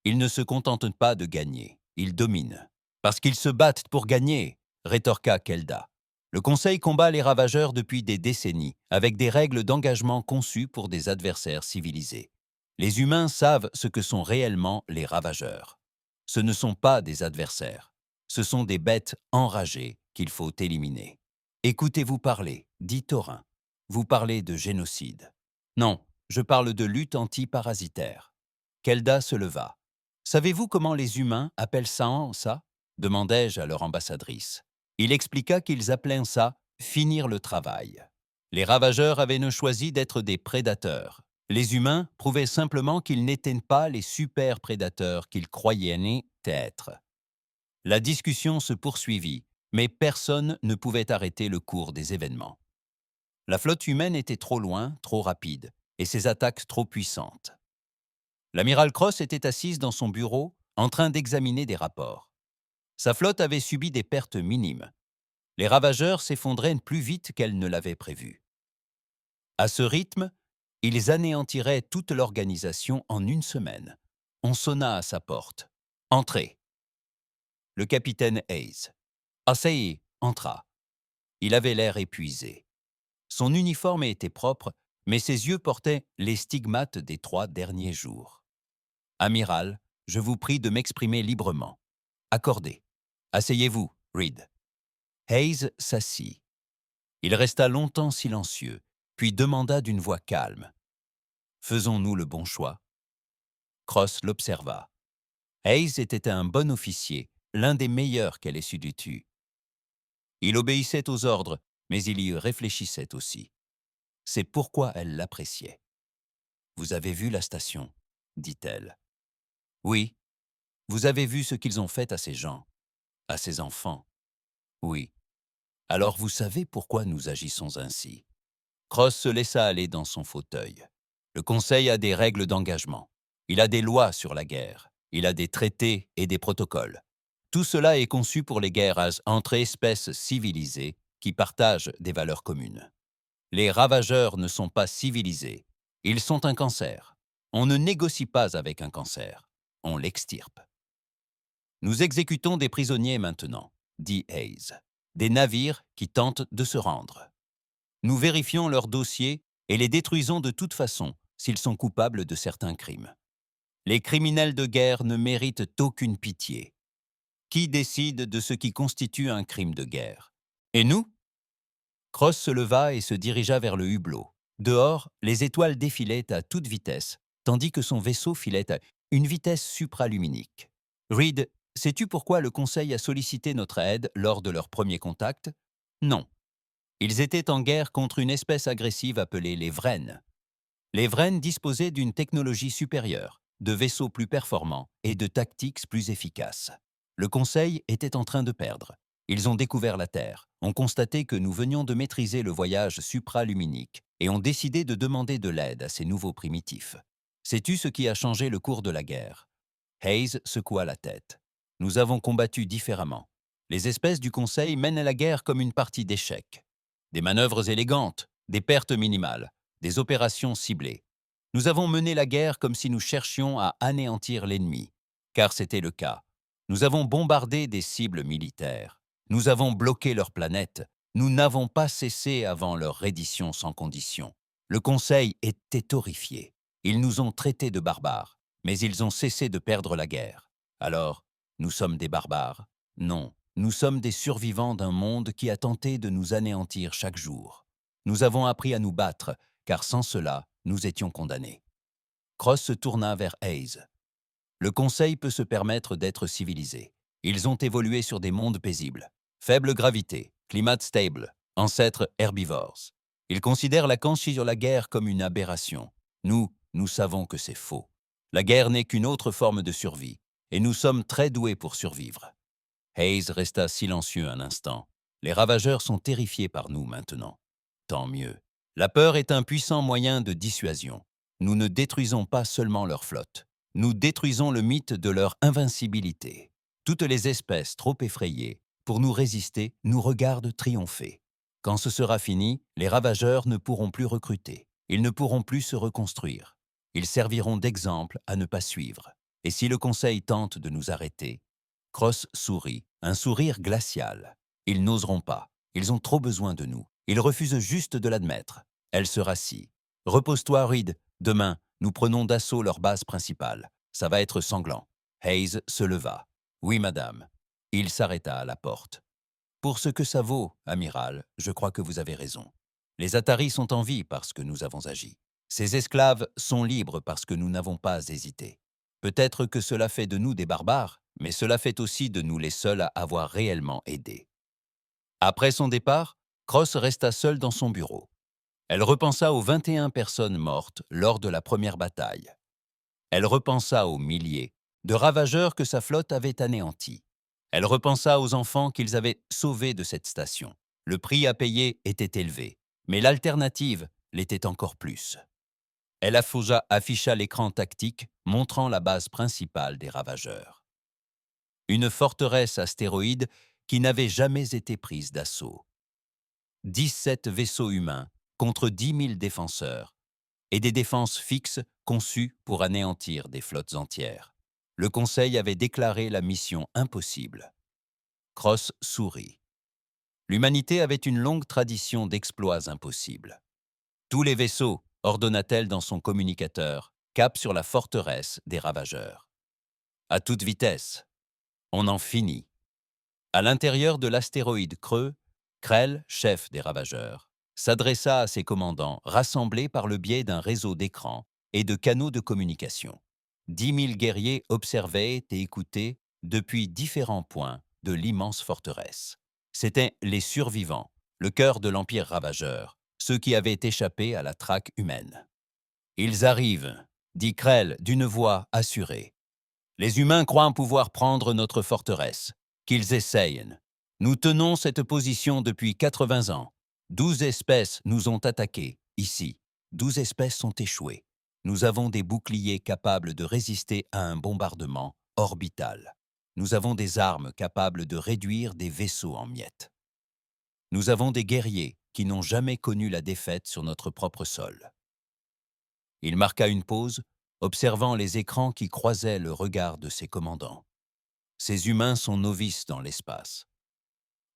Ils ne se contentent pas de gagner, ils dominent. Parce qu'ils se battent pour gagner, rétorqua Kelda. Le Conseil combat les ravageurs depuis des décennies, avec des règles d'engagement conçues pour des adversaires civilisés. Les humains savent ce que sont réellement les ravageurs. Ce ne sont pas des adversaires. Ce sont des bêtes enragées qu'il faut éliminer. Écoutez-vous parler, dit Thorin. Vous parlez de génocide. Non, je parle de lutte anti-parasitaire. Kelda se leva. Savez-vous comment les humains appellent ça demandai-je à leur ambassadrice. Il expliqua qu'ils appelaient ça « finir le travail ». Les ravageurs avaient choisi d'être des prédateurs. Les humains prouvaient simplement qu'ils n'étaient pas les super prédateurs qu'ils croyaient être. La discussion se poursuivit, mais personne ne pouvait arrêter le cours des événements. La flotte humaine était trop loin, trop rapide, et ses attaques trop puissantes. L'amiral Cross était assise dans son bureau, en train d'examiner des rapports. Sa flotte avait subi des pertes minimes. Les ravageurs s'effondraient plus vite qu'elle ne l'avait prévu. À ce rythme, ils anéantiraient toute l'organisation en une semaine. On sonna à sa porte. « Entrez !» Le capitaine Hayes. Assayez entra. Il avait l'air épuisé. Son uniforme était propre, mais ses yeux portaient les stigmates des 3 derniers jours. « Amiral, je vous prie de m'exprimer librement. Accordé. Asseyez-vous, Reed. » Hayes s'assit. Il resta longtemps silencieux, puis demanda d'une voix calme. « Faisons-nous le bon choix ?» Cross l'observa. Hayes était un bon officier, l'un des meilleurs qu'elle ait su du tu. Il obéissait aux ordres, mais il y réfléchissait aussi. C'est pourquoi elle l'appréciait. « Vous avez vu la station ?» dit-elle. « Oui. Vous avez vu ce qu'ils ont fait à ces gens, à ces enfants. Oui. Alors vous savez pourquoi nous agissons ainsi. » Cross se laissa aller dans son fauteuil. Le Conseil a des règles d'engagement. Il a des lois sur la guerre. Il a des traités et des protocoles. Tout cela est conçu pour les guerres entre espèces civilisées qui partagent des valeurs communes. Les ravageurs ne sont pas civilisés. Ils sont un cancer. On ne négocie pas avec un cancer. On l'extirpe. Nous exécutons des prisonniers maintenant, dit Hayes. Des navires qui tentent de se rendre. Nous vérifions leurs dossiers et les détruisons de toute façon s'ils sont coupables de certains crimes. Les criminels de guerre ne méritent aucune pitié. Qui décide de ce qui constitue un crime de guerre? Et nous? Cross se leva et se dirigea vers le hublot. Dehors, les étoiles défilaient à toute vitesse, tandis que son vaisseau filait à une vitesse supraluminique. Reed, sais-tu pourquoi le Conseil a sollicité notre aide lors de leur premier contact? Non. Ils étaient en guerre contre une espèce agressive appelée les Vrennes. Les Vrennes disposaient d'une technologie supérieure, de vaisseaux plus performants et de tactiques plus efficaces. Le Conseil était en train de perdre. Ils ont découvert la Terre, ont constaté que nous venions de maîtriser le voyage supraluminique et ont décidé de demander de l'aide à ces nouveaux primitifs. Sais-tu ce qui a changé le cours de la guerre? Hayes secoua la tête. Nous avons combattu différemment. Les espèces du Conseil mènent la guerre comme une partie d'échecs. Des manœuvres élégantes, des pertes minimales, des opérations ciblées. Nous avons mené la guerre comme si nous cherchions à anéantir l'ennemi, car c'était le cas. Nous avons bombardé des cibles militaires. Nous avons bloqué leur planète. Nous n'avons pas cessé avant leur reddition sans condition. Le Conseil était horrifié. Ils nous ont traités de barbares, mais ils ont cessé de perdre la guerre. Alors, nous sommes des barbares? Non, nous sommes des survivants d'un monde qui a tenté de nous anéantir chaque jour. Nous avons appris à nous battre, car sans cela, nous étions condamnés. Cross se tourna vers Hayes. Le Conseil peut se permettre d'être civilisé. Ils ont évolué sur des mondes paisibles. Faible gravité, climat stable, ancêtres herbivores. Ils considèrent la conscience sur la guerre comme une aberration. Nous savons que c'est faux. La guerre n'est qu'une autre forme de survie, et nous sommes très doués pour survivre. Hayes resta silencieux un instant. Les ravageurs sont terrifiés par nous maintenant. Tant mieux. La peur est un puissant moyen de dissuasion. Nous ne détruisons pas seulement leur flotte. Nous détruisons le mythe de leur invincibilité. Toutes les espèces trop effrayées pour nous résister nous regardent triompher. Quand ce sera fini, les ravageurs ne pourront plus recruter. Ils ne pourront plus se reconstruire. Ils serviront d'exemple à ne pas suivre. Et si le Conseil tente de nous arrêter, Cross sourit, un sourire glacial. Ils n'oseront pas. Ils ont trop besoin de nous. Ils refusent juste de l'admettre. Elle se rassit. « Repose-toi, Reed. Demain, nous prenons d'assaut leur base principale. Ça va être sanglant. » Hayes se leva. « Oui, madame. » Il s'arrêta à la porte. « Pour ce que ça vaut, amiral, je crois que vous avez raison. Les Ataris sont en vie parce que nous avons agi. Ces esclaves sont libres parce que nous n'avons pas hésité. Peut-être que cela fait de nous des barbares, mais cela fait aussi de nous les seuls à avoir réellement aidé. » Après son départ, Cross resta seule dans son bureau. Elle repensa aux 21 personnes mortes lors de la première bataille. Elle repensa aux milliers de ravageurs que sa flotte avait anéantis. Elle repensa aux enfants qu'ils avaient sauvés de cette station. Le prix à payer était élevé. Mais l'alternative l'était encore plus. Elle afficha l'écran tactique montrant la base principale des ravageurs. Une forteresse astéroïde qui n'avait jamais été prise d'assaut. 17 vaisseaux humains contre 10 000 défenseurs et des défenses fixes conçues pour anéantir des flottes entières. Le Conseil avait déclaré la mission impossible. Cross sourit. L'humanité avait une longue tradition d'exploits impossibles. Tous les vaisseaux, ordonna-t-elle dans son communicateur, cap sur la forteresse des ravageurs. À toute vitesse. On en finit. À l'intérieur de l'astéroïde creux, Krell, chef des ravageurs, s'adressa à ses commandants rassemblés par le biais d'un réseau d'écrans et de canaux de communication. 10 000 guerriers observaient et écoutaient depuis différents points de l'immense forteresse. C'étaient les survivants, le cœur de l'Empire ravageur, ceux qui avaient échappé à la traque humaine. « Ils arrivent », dit Krell d'une voix assurée. « Les humains croient pouvoir prendre notre forteresse. Qu'ils essayent. Nous tenons cette position depuis 80 ans. 12 espèces nous ont attaqués, ici. 12 espèces sont échouées. Nous avons des boucliers capables de résister à un bombardement orbital. Nous avons des armes capables de réduire des vaisseaux en miettes. Nous avons des guerriers qui n'ont jamais connu la défaite sur notre propre sol. » Il marqua une pause, observant les écrans qui croisaient le regard de ses commandants. Ces humains sont novices dans l'espace.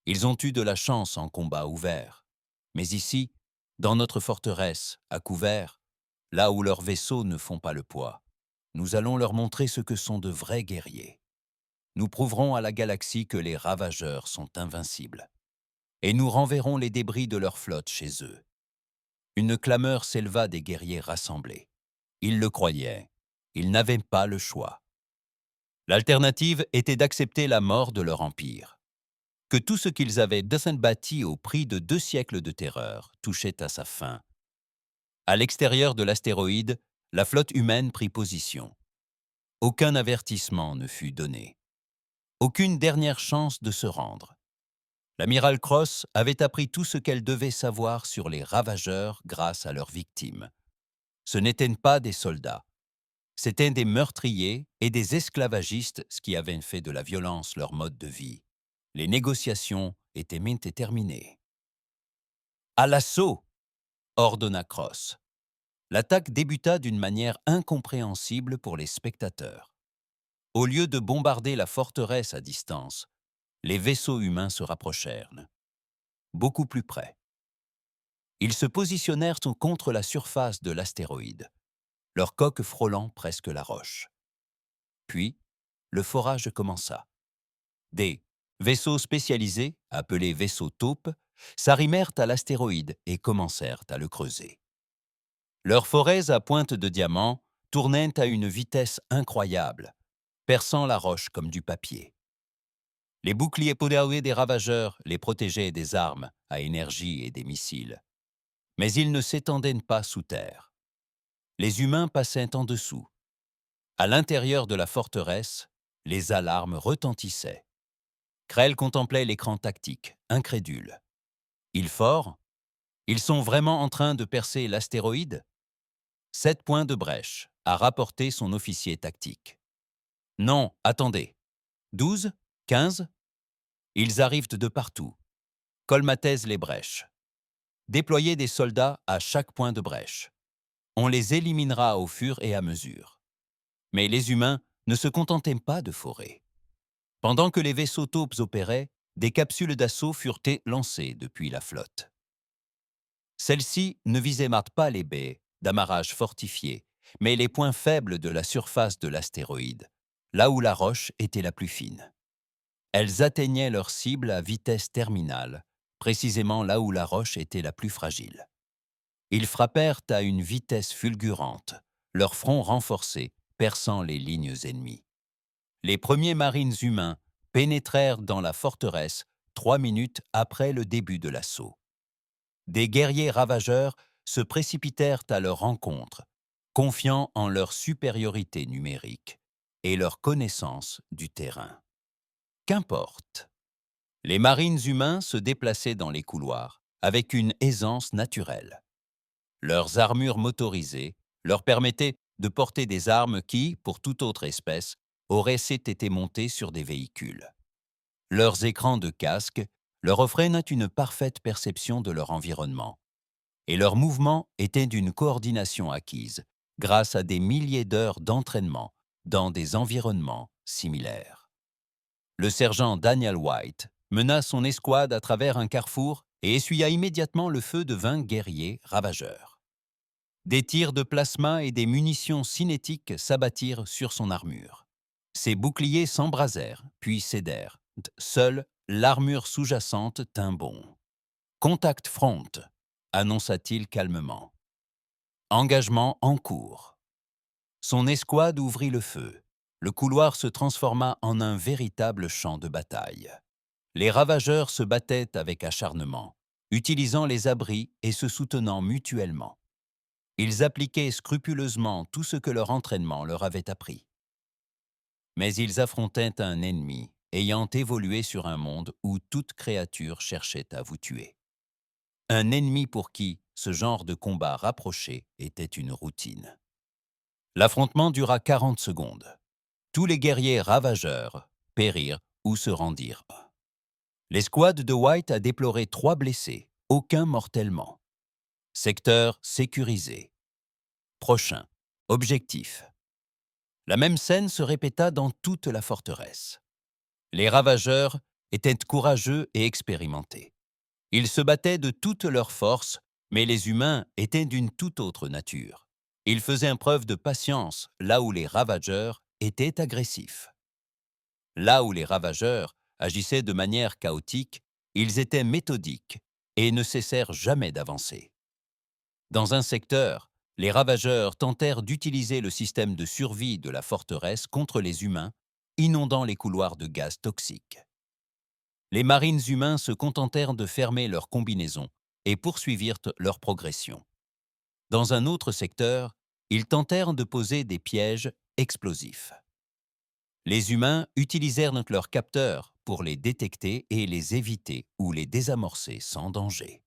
Ils ont eu de la chance en combat ouvert. Mais ici, dans notre forteresse, à couvert, là où leurs vaisseaux ne font pas le poids, nous allons leur montrer ce que sont de vrais guerriers. Nous prouverons à la galaxie que les ravageurs sont invincibles. Et nous renverrons les débris de leur flotte chez eux. Une clameur s'éleva des guerriers rassemblés. Ils le croyaient. Ils n'avaient pas le choix. L'alternative était d'accepter la mort de leur empire. Que tout ce qu'ils avaient bâti au prix de 2 siècles de terreur touchait à sa fin. À l'extérieur de l'astéroïde, la flotte humaine prit position. Aucun avertissement ne fut donné. Aucune dernière chance de se rendre. L'amiral Cross avait appris tout ce qu'elle devait savoir sur les ravageurs grâce à leurs victimes. Ce n'étaient pas des soldats. C'étaient des meurtriers et des esclavagistes, ce qui avait fait de la violence leur mode de vie. Les négociations étaient maintes terminées. « À l'assaut !» ordonna Cross. L'attaque débuta d'une manière incompréhensible pour les spectateurs. Au lieu de bombarder la forteresse à distance, les vaisseaux humains se rapprochèrent, beaucoup plus près. Ils se positionnèrent contre la surface de l'astéroïde, leur coque frôlant presque la roche. Puis, le forage commença. Des vaisseaux spécialisés, appelés vaisseaux taupes, s'arrimèrent à l'astéroïde et commencèrent à le creuser. Leurs forêts à pointe de diamant tournaient à une vitesse incroyable, perçant la roche comme du papier. Les boucliers poudreux des ravageurs les protégeaient des armes à énergie et des missiles. Mais ils ne s'étendaient pas sous terre. Les humains passaient en dessous. À l'intérieur de la forteresse, les alarmes retentissaient. Krell contemplait l'écran tactique, incrédule. « Ils forent ? Ils sont vraiment en train de percer l'astéroïde ?» 7 points de brèche, a rapporté son officier tactique. « Non, attendez. 12 15 ? Ils arrivent de partout. Colmatez les brèches. Déployez des soldats à chaque point de brèche. On les éliminera au fur et à mesure. » Mais les humains ne se contentaient pas de forer. Pendant que les vaisseaux taupes opéraient, des capsules d'assaut furent lancées depuis la flotte. Celles-ci ne visaient pas les baies d'amarrage fortifiées, mais les points faibles de la surface de l'astéroïde, là où la roche était la plus fine. Elles atteignaient leur cible à vitesse terminale, précisément là où la roche était la plus fragile. Ils frappèrent à une vitesse fulgurante, leur front renforcé, perçant les lignes ennemies. Les premiers marines humains pénétrèrent dans la forteresse 3 minutes après le début de l'assaut. Des guerriers ravageurs se précipitèrent à leur rencontre, confiants en leur supériorité numérique et leur connaissance du terrain. Qu'importe. Les marines humains se déplaçaient dans les couloirs, avec une aisance naturelle. Leurs armures motorisées leur permettaient de porter des armes qui, pour toute autre espèce, auraient été montées sur des véhicules. Leurs écrans de casque leur offraient une parfaite perception de leur environnement, et leurs mouvements étaient d'une coordination acquise grâce à des milliers d'heures d'entraînement dans des environnements similaires. Le sergent Daniel White mena son escouade à travers un carrefour et essuya immédiatement le feu de 20 guerriers ravageurs. Des tirs de plasma et des munitions cinétiques s'abattirent sur son armure. Ses boucliers s'embrasèrent, puis cédèrent. Seule l'armure sous-jacente tint bon. « Contact front », annonça-t-il calmement. Engagement en cours. Son escouade ouvrit le feu. Le couloir se transforma en un véritable champ de bataille. Les ravageurs se battaient avec acharnement, utilisant les abris et se soutenant mutuellement. Ils appliquaient scrupuleusement tout ce que leur entraînement leur avait appris. Mais ils affrontaient un ennemi ayant évolué sur un monde où toute créature cherchait à vous tuer. Un ennemi pour qui ce genre de combat rapproché était une routine. L'affrontement dura 40 secondes. Tous les guerriers ravageurs périrent ou se rendirent. L'escouade de White a déploré 3 blessés, aucun mortellement. Secteur sécurisé. Prochain. Objectif. La même scène se répéta dans toute la forteresse. Les ravageurs étaient courageux et expérimentés. Ils se battaient de toutes leurs forces, mais les humains étaient d'une toute autre nature. Ils faisaient preuve de patience là où les ravageurs étaient agressifs. Là où les ravageurs agissaient de manière chaotique, ils étaient méthodiques et ne cessèrent jamais d'avancer. Dans un secteur, les ravageurs tentèrent d'utiliser le système de survie de la forteresse contre les humains, inondant les couloirs de gaz toxiques. Les marines humains se contentèrent de fermer leurs combinaisons et poursuivirent leur progression. Dans un autre secteur, ils tentèrent de poser des pièges explosifs. Les humains utilisèrent leurs capteurs pour les détecter et les éviter ou les désamorcer sans danger.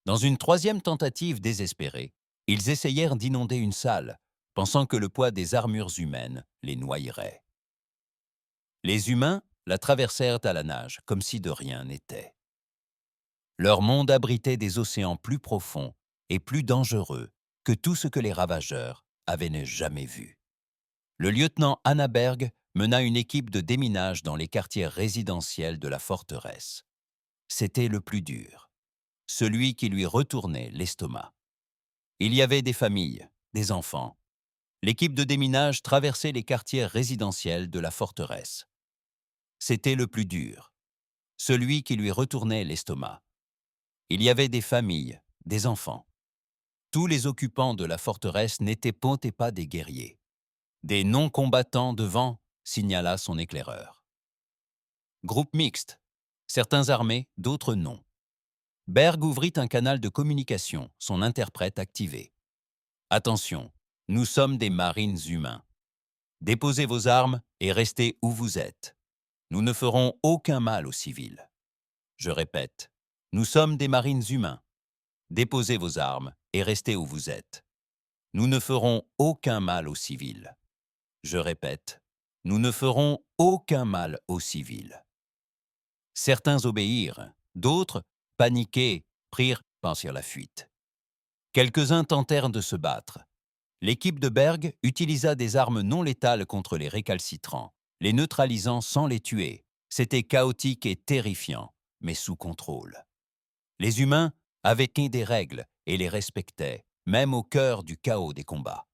Dans une troisième tentative désespérée, ils essayèrent d'inonder une salle, pensant que le poids des armures humaines les noyerait. Les humains la traversèrent à la nage, comme si de rien n'était. Leur monde abritait des océans plus profonds et plus dangereux que tout ce que les ravageurs avaient jamais vu. Le lieutenant Annaberg mena une équipe de déminage dans les quartiers résidentiels de la forteresse. C'était le plus dur, celui qui lui retournait l'estomac. Il y avait des familles, des enfants. L'équipe de déminage traversait les quartiers résidentiels de la forteresse. C'était le plus dur, celui qui lui retournait l'estomac. Il y avait des familles, des enfants. Tous les occupants de la forteresse n'étaient pas des guerriers. Des non-combattants devant, signala son éclaireur. Groupe mixte, certains armés, d'autres non. Berg ouvrit un canal de communication, son interprète activé. Attention, nous sommes des marines humains. Déposez vos armes et restez où vous êtes. Nous ne ferons aucun mal aux civils. Je répète, nous sommes des marines humains. Déposez vos armes et restez où vous êtes. Nous ne ferons aucun mal aux civils. Je répète, nous ne ferons aucun mal aux civils. Certains obéirent, d'autres, paniqués, pensèrent la fuite. Quelques-uns tentèrent de se battre. L'équipe de Berg utilisa des armes non létales contre les récalcitrants, les neutralisant sans les tuer. C'était chaotique et terrifiant, mais sous contrôle. Les humains avaient des règles et les respectaient, même au cœur du chaos des combats.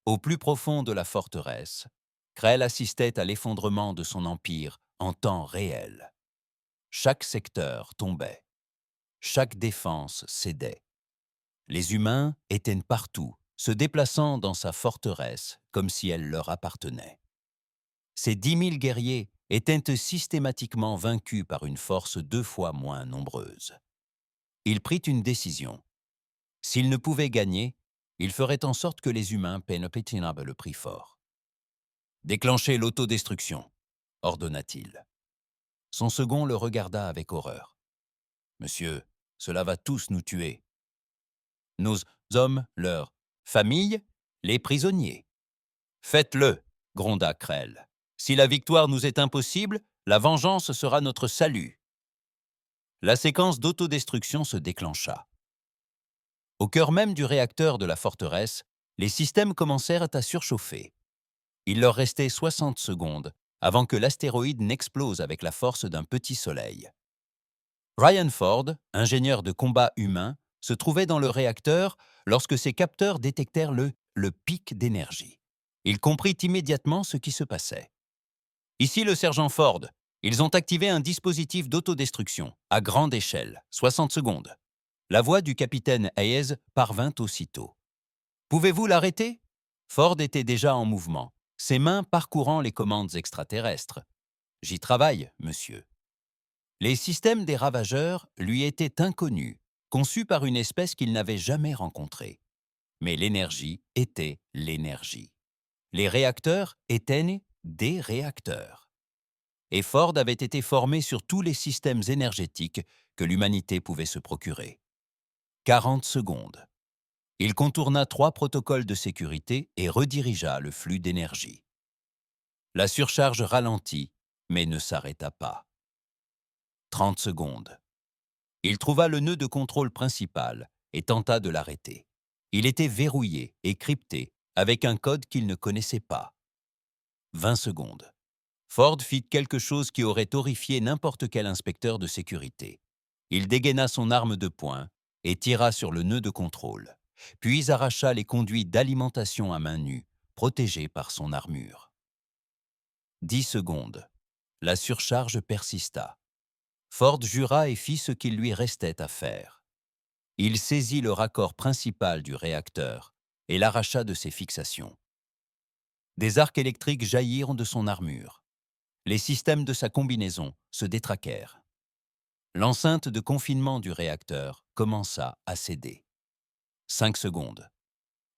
Au plus profond de la forteresse, Krell assistait à l'effondrement de son empire en temps réel. Chaque secteur tombait. Chaque défense cédait. Les humains étaient partout, se déplaçant dans sa forteresse comme si elle leur appartenait. Ces 10 000 guerriers étaient systématiquement vaincus par une force 2 fois moins nombreuse. Il prit une décision. S'il ne pouvait gagner, il ferait en sorte que les humains paient le prix fort. « Déclenchez l'autodestruction », ordonna-t-il. Son second le regarda avec horreur. « Monsieur, cela va tous nous tuer. Nos hommes, leurs familles, les prisonniers. Faites-le, gronda Krell. Si la victoire nous est impossible, la vengeance sera notre salut. La séquence d'autodestruction se déclencha. Au cœur même du réacteur de la forteresse, les systèmes commencèrent à surchauffer. Il leur restait 60 secondes avant que l'astéroïde n'explose avec la force d'un petit soleil. Ryan Ford, ingénieur de combat humain, se trouvait dans le réacteur lorsque ses capteurs détectèrent le pic d'énergie. Il comprit immédiatement ce qui se passait. « Ici le sergent Ford. Ils ont activé un dispositif d'autodestruction, à grande échelle, 60 secondes. » La voix du capitaine Hayes parvint aussitôt. « Pouvez-vous l'arrêter ?» Ford était déjà en mouvement, ses mains parcourant les commandes extraterrestres. « J'y travaille, monsieur. » Les systèmes des ravageurs lui étaient inconnus, conçus par une espèce qu'il n'avait jamais rencontrée. Mais l'énergie était l'énergie. Les réacteurs étaient des réacteurs. Et Ford avait été formé sur tous les systèmes énergétiques que l'humanité pouvait se procurer. 40 secondes. Il contourna 3 protocoles de sécurité et redirigea le flux d'énergie. La surcharge ralentit, mais ne s'arrêta pas. 30 secondes. Il trouva le nœud de contrôle principal et tenta de l'arrêter. Il était verrouillé et crypté avec un code qu'il ne connaissait pas. 20 secondes. Ford fit quelque chose qui aurait horrifié n'importe quel inspecteur de sécurité. Il dégaina son arme de poing et tira sur le nœud de contrôle, puis arracha les conduits d'alimentation à main nue, protégés par son armure. 10 secondes. La surcharge persista. Ford jura et fit ce qu'il lui restait à faire. Il saisit le raccord principal du réacteur et l'arracha de ses fixations. Des arcs électriques jaillirent de son armure. Les systèmes de sa combinaison se détraquèrent. L'enceinte de confinement du réacteur commença à céder. 5 secondes.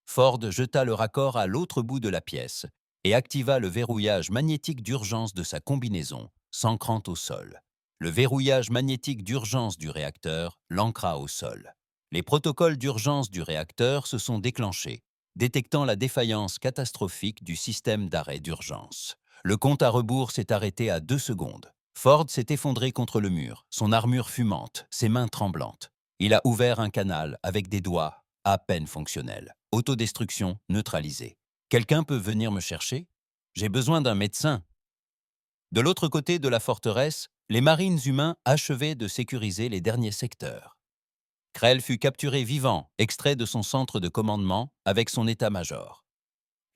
Ford jeta le raccord à l'autre bout de la pièce et activa le verrouillage magnétique d'urgence de sa combinaison, s'ancrant au sol. Le verrouillage magnétique d'urgence du réacteur l'ancra au sol. Les protocoles d'urgence du réacteur se sont déclenchés, détectant la défaillance catastrophique du système d'arrêt d'urgence. Le compte à rebours s'est arrêté à 2 secondes. Ford s'est effondré contre le mur, son armure fumante, ses mains tremblantes. Il a ouvert un canal avec des doigts à peine fonctionnels. Autodestruction neutralisée. Quelqu'un peut venir me chercher? J'ai besoin d'un médecin. De l'autre côté de la forteresse, les marines humains achevaient de sécuriser les derniers secteurs. Krell fut capturé vivant, extrait de son centre de commandement avec son état-major.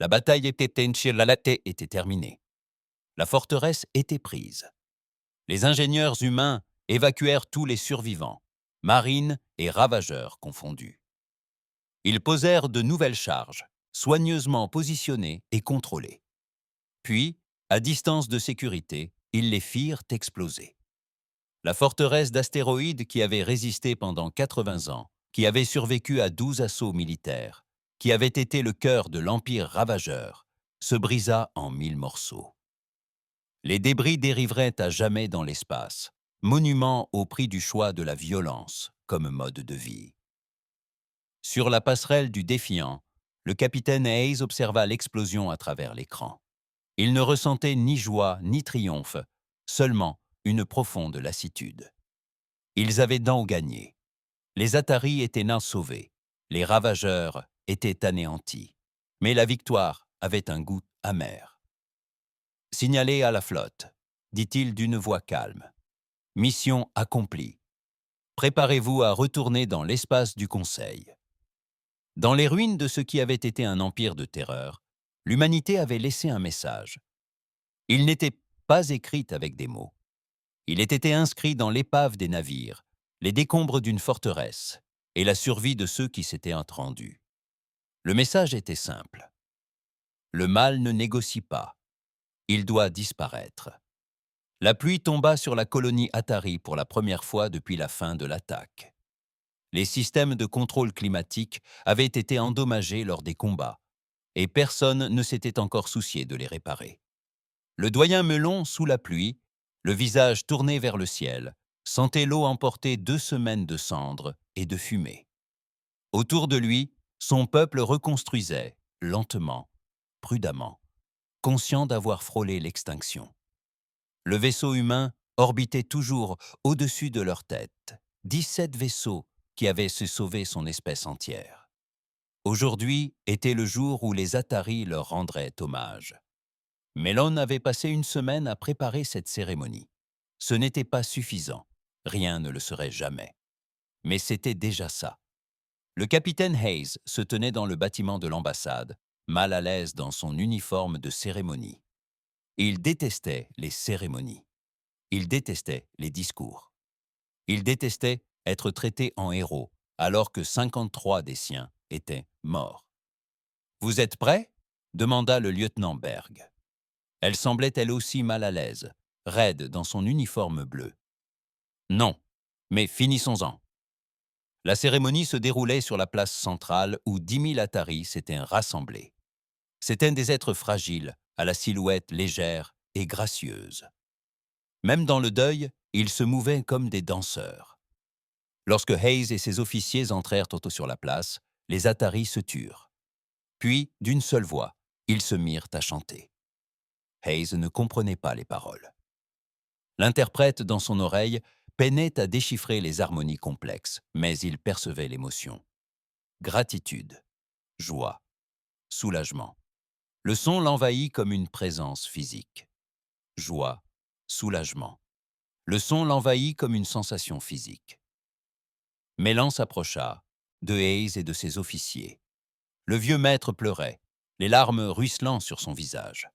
La bataille était terminée. La forteresse était prise. Les ingénieurs humains évacuèrent tous les survivants, marines et ravageurs confondus. Ils posèrent de nouvelles charges, soigneusement positionnées et contrôlées. Puis, à distance de sécurité, ils les firent exploser. La forteresse d'astéroïdes qui avait résisté pendant 80 ans, qui avait survécu à 12 assauts militaires, qui avait été le cœur de l'Empire ravageur, se brisa en 1000 morceaux. Les débris dériveraient à jamais dans l'espace, monument au prix du choix de la violence comme mode de vie. Sur la passerelle du Défiant, le capitaine Hayes observa l'explosion à travers l'écran. Il ne ressentait ni joie ni triomphe, seulement une profonde lassitude. Ils avaient donc gagné. Les Ataris étaient nains sauvés, les ravageurs étaient anéantis. Mais la victoire avait un goût amer. « Signalez à la flotte », dit-il d'une voix calme. « Mission accomplie. Préparez-vous à retourner dans l'espace du Conseil. » Dans les ruines de ce qui avait été un empire de terreur, l'humanité avait laissé un message. Il n'était pas écrit avec des mots. Il était inscrit dans l'épave des navires, les décombres d'une forteresse et la survie de ceux qui s'étaient rendus. Le message était simple. Le mal ne négocie pas. Il doit disparaître. La pluie tomba sur la colonie Atari pour la première fois depuis la fin de l'attaque. Les systèmes de contrôle climatique avaient été endommagés lors des combats, et personne ne s'était encore soucié de les réparer. Le doyen Melon, sous la pluie, le visage tourné vers le ciel, sentait l'eau emporter 2 semaines de cendres et de fumée. Autour de lui, son peuple reconstruisait, lentement, prudemment, conscient d'avoir frôlé l'extinction. Le vaisseau humain orbitait toujours au-dessus de leur tête, 17 vaisseaux qui avaient su sauver son espèce entière. Aujourd'hui était le jour où les Atari leur rendraient hommage. Melon avait passé une semaine à préparer cette cérémonie. Ce n'était pas suffisant, rien ne le serait jamais. Mais c'était déjà ça. Le capitaine Hayes se tenait dans le bâtiment de l'ambassade, mal à l'aise dans son uniforme de cérémonie. Il détestait les cérémonies. Il détestait les discours. Il détestait être traité en héros, alors que 53 des siens étaient morts. « Vous êtes prêts ?» demanda le lieutenant Berg. Elle semblait elle aussi mal à l'aise, raide dans son uniforme bleu. « Non, mais finissons-en. » La cérémonie se déroulait sur la place centrale où 10 000 Ataris s'étaient rassemblés. C'étaient des êtres fragiles, à la silhouette légère et gracieuse. Même dans le deuil, ils se mouvaient comme des danseurs. Lorsque Hayes et ses officiers entrèrent sur la place, les Ataris se turent. Puis, d'une seule voix, ils se mirent à chanter. Hayes ne comprenait pas les paroles. L'interprète, dans son oreille, peinait à déchiffrer les harmonies complexes, mais il percevait l'émotion. Gratitude, joie, soulagement. Le son l'envahit comme une présence physique. Joie, soulagement. Le son l'envahit comme une sensation physique. Mélan s'approcha, de Hayes et de ses officiers. Le vieux maître pleurait, les larmes ruisselant sur son visage.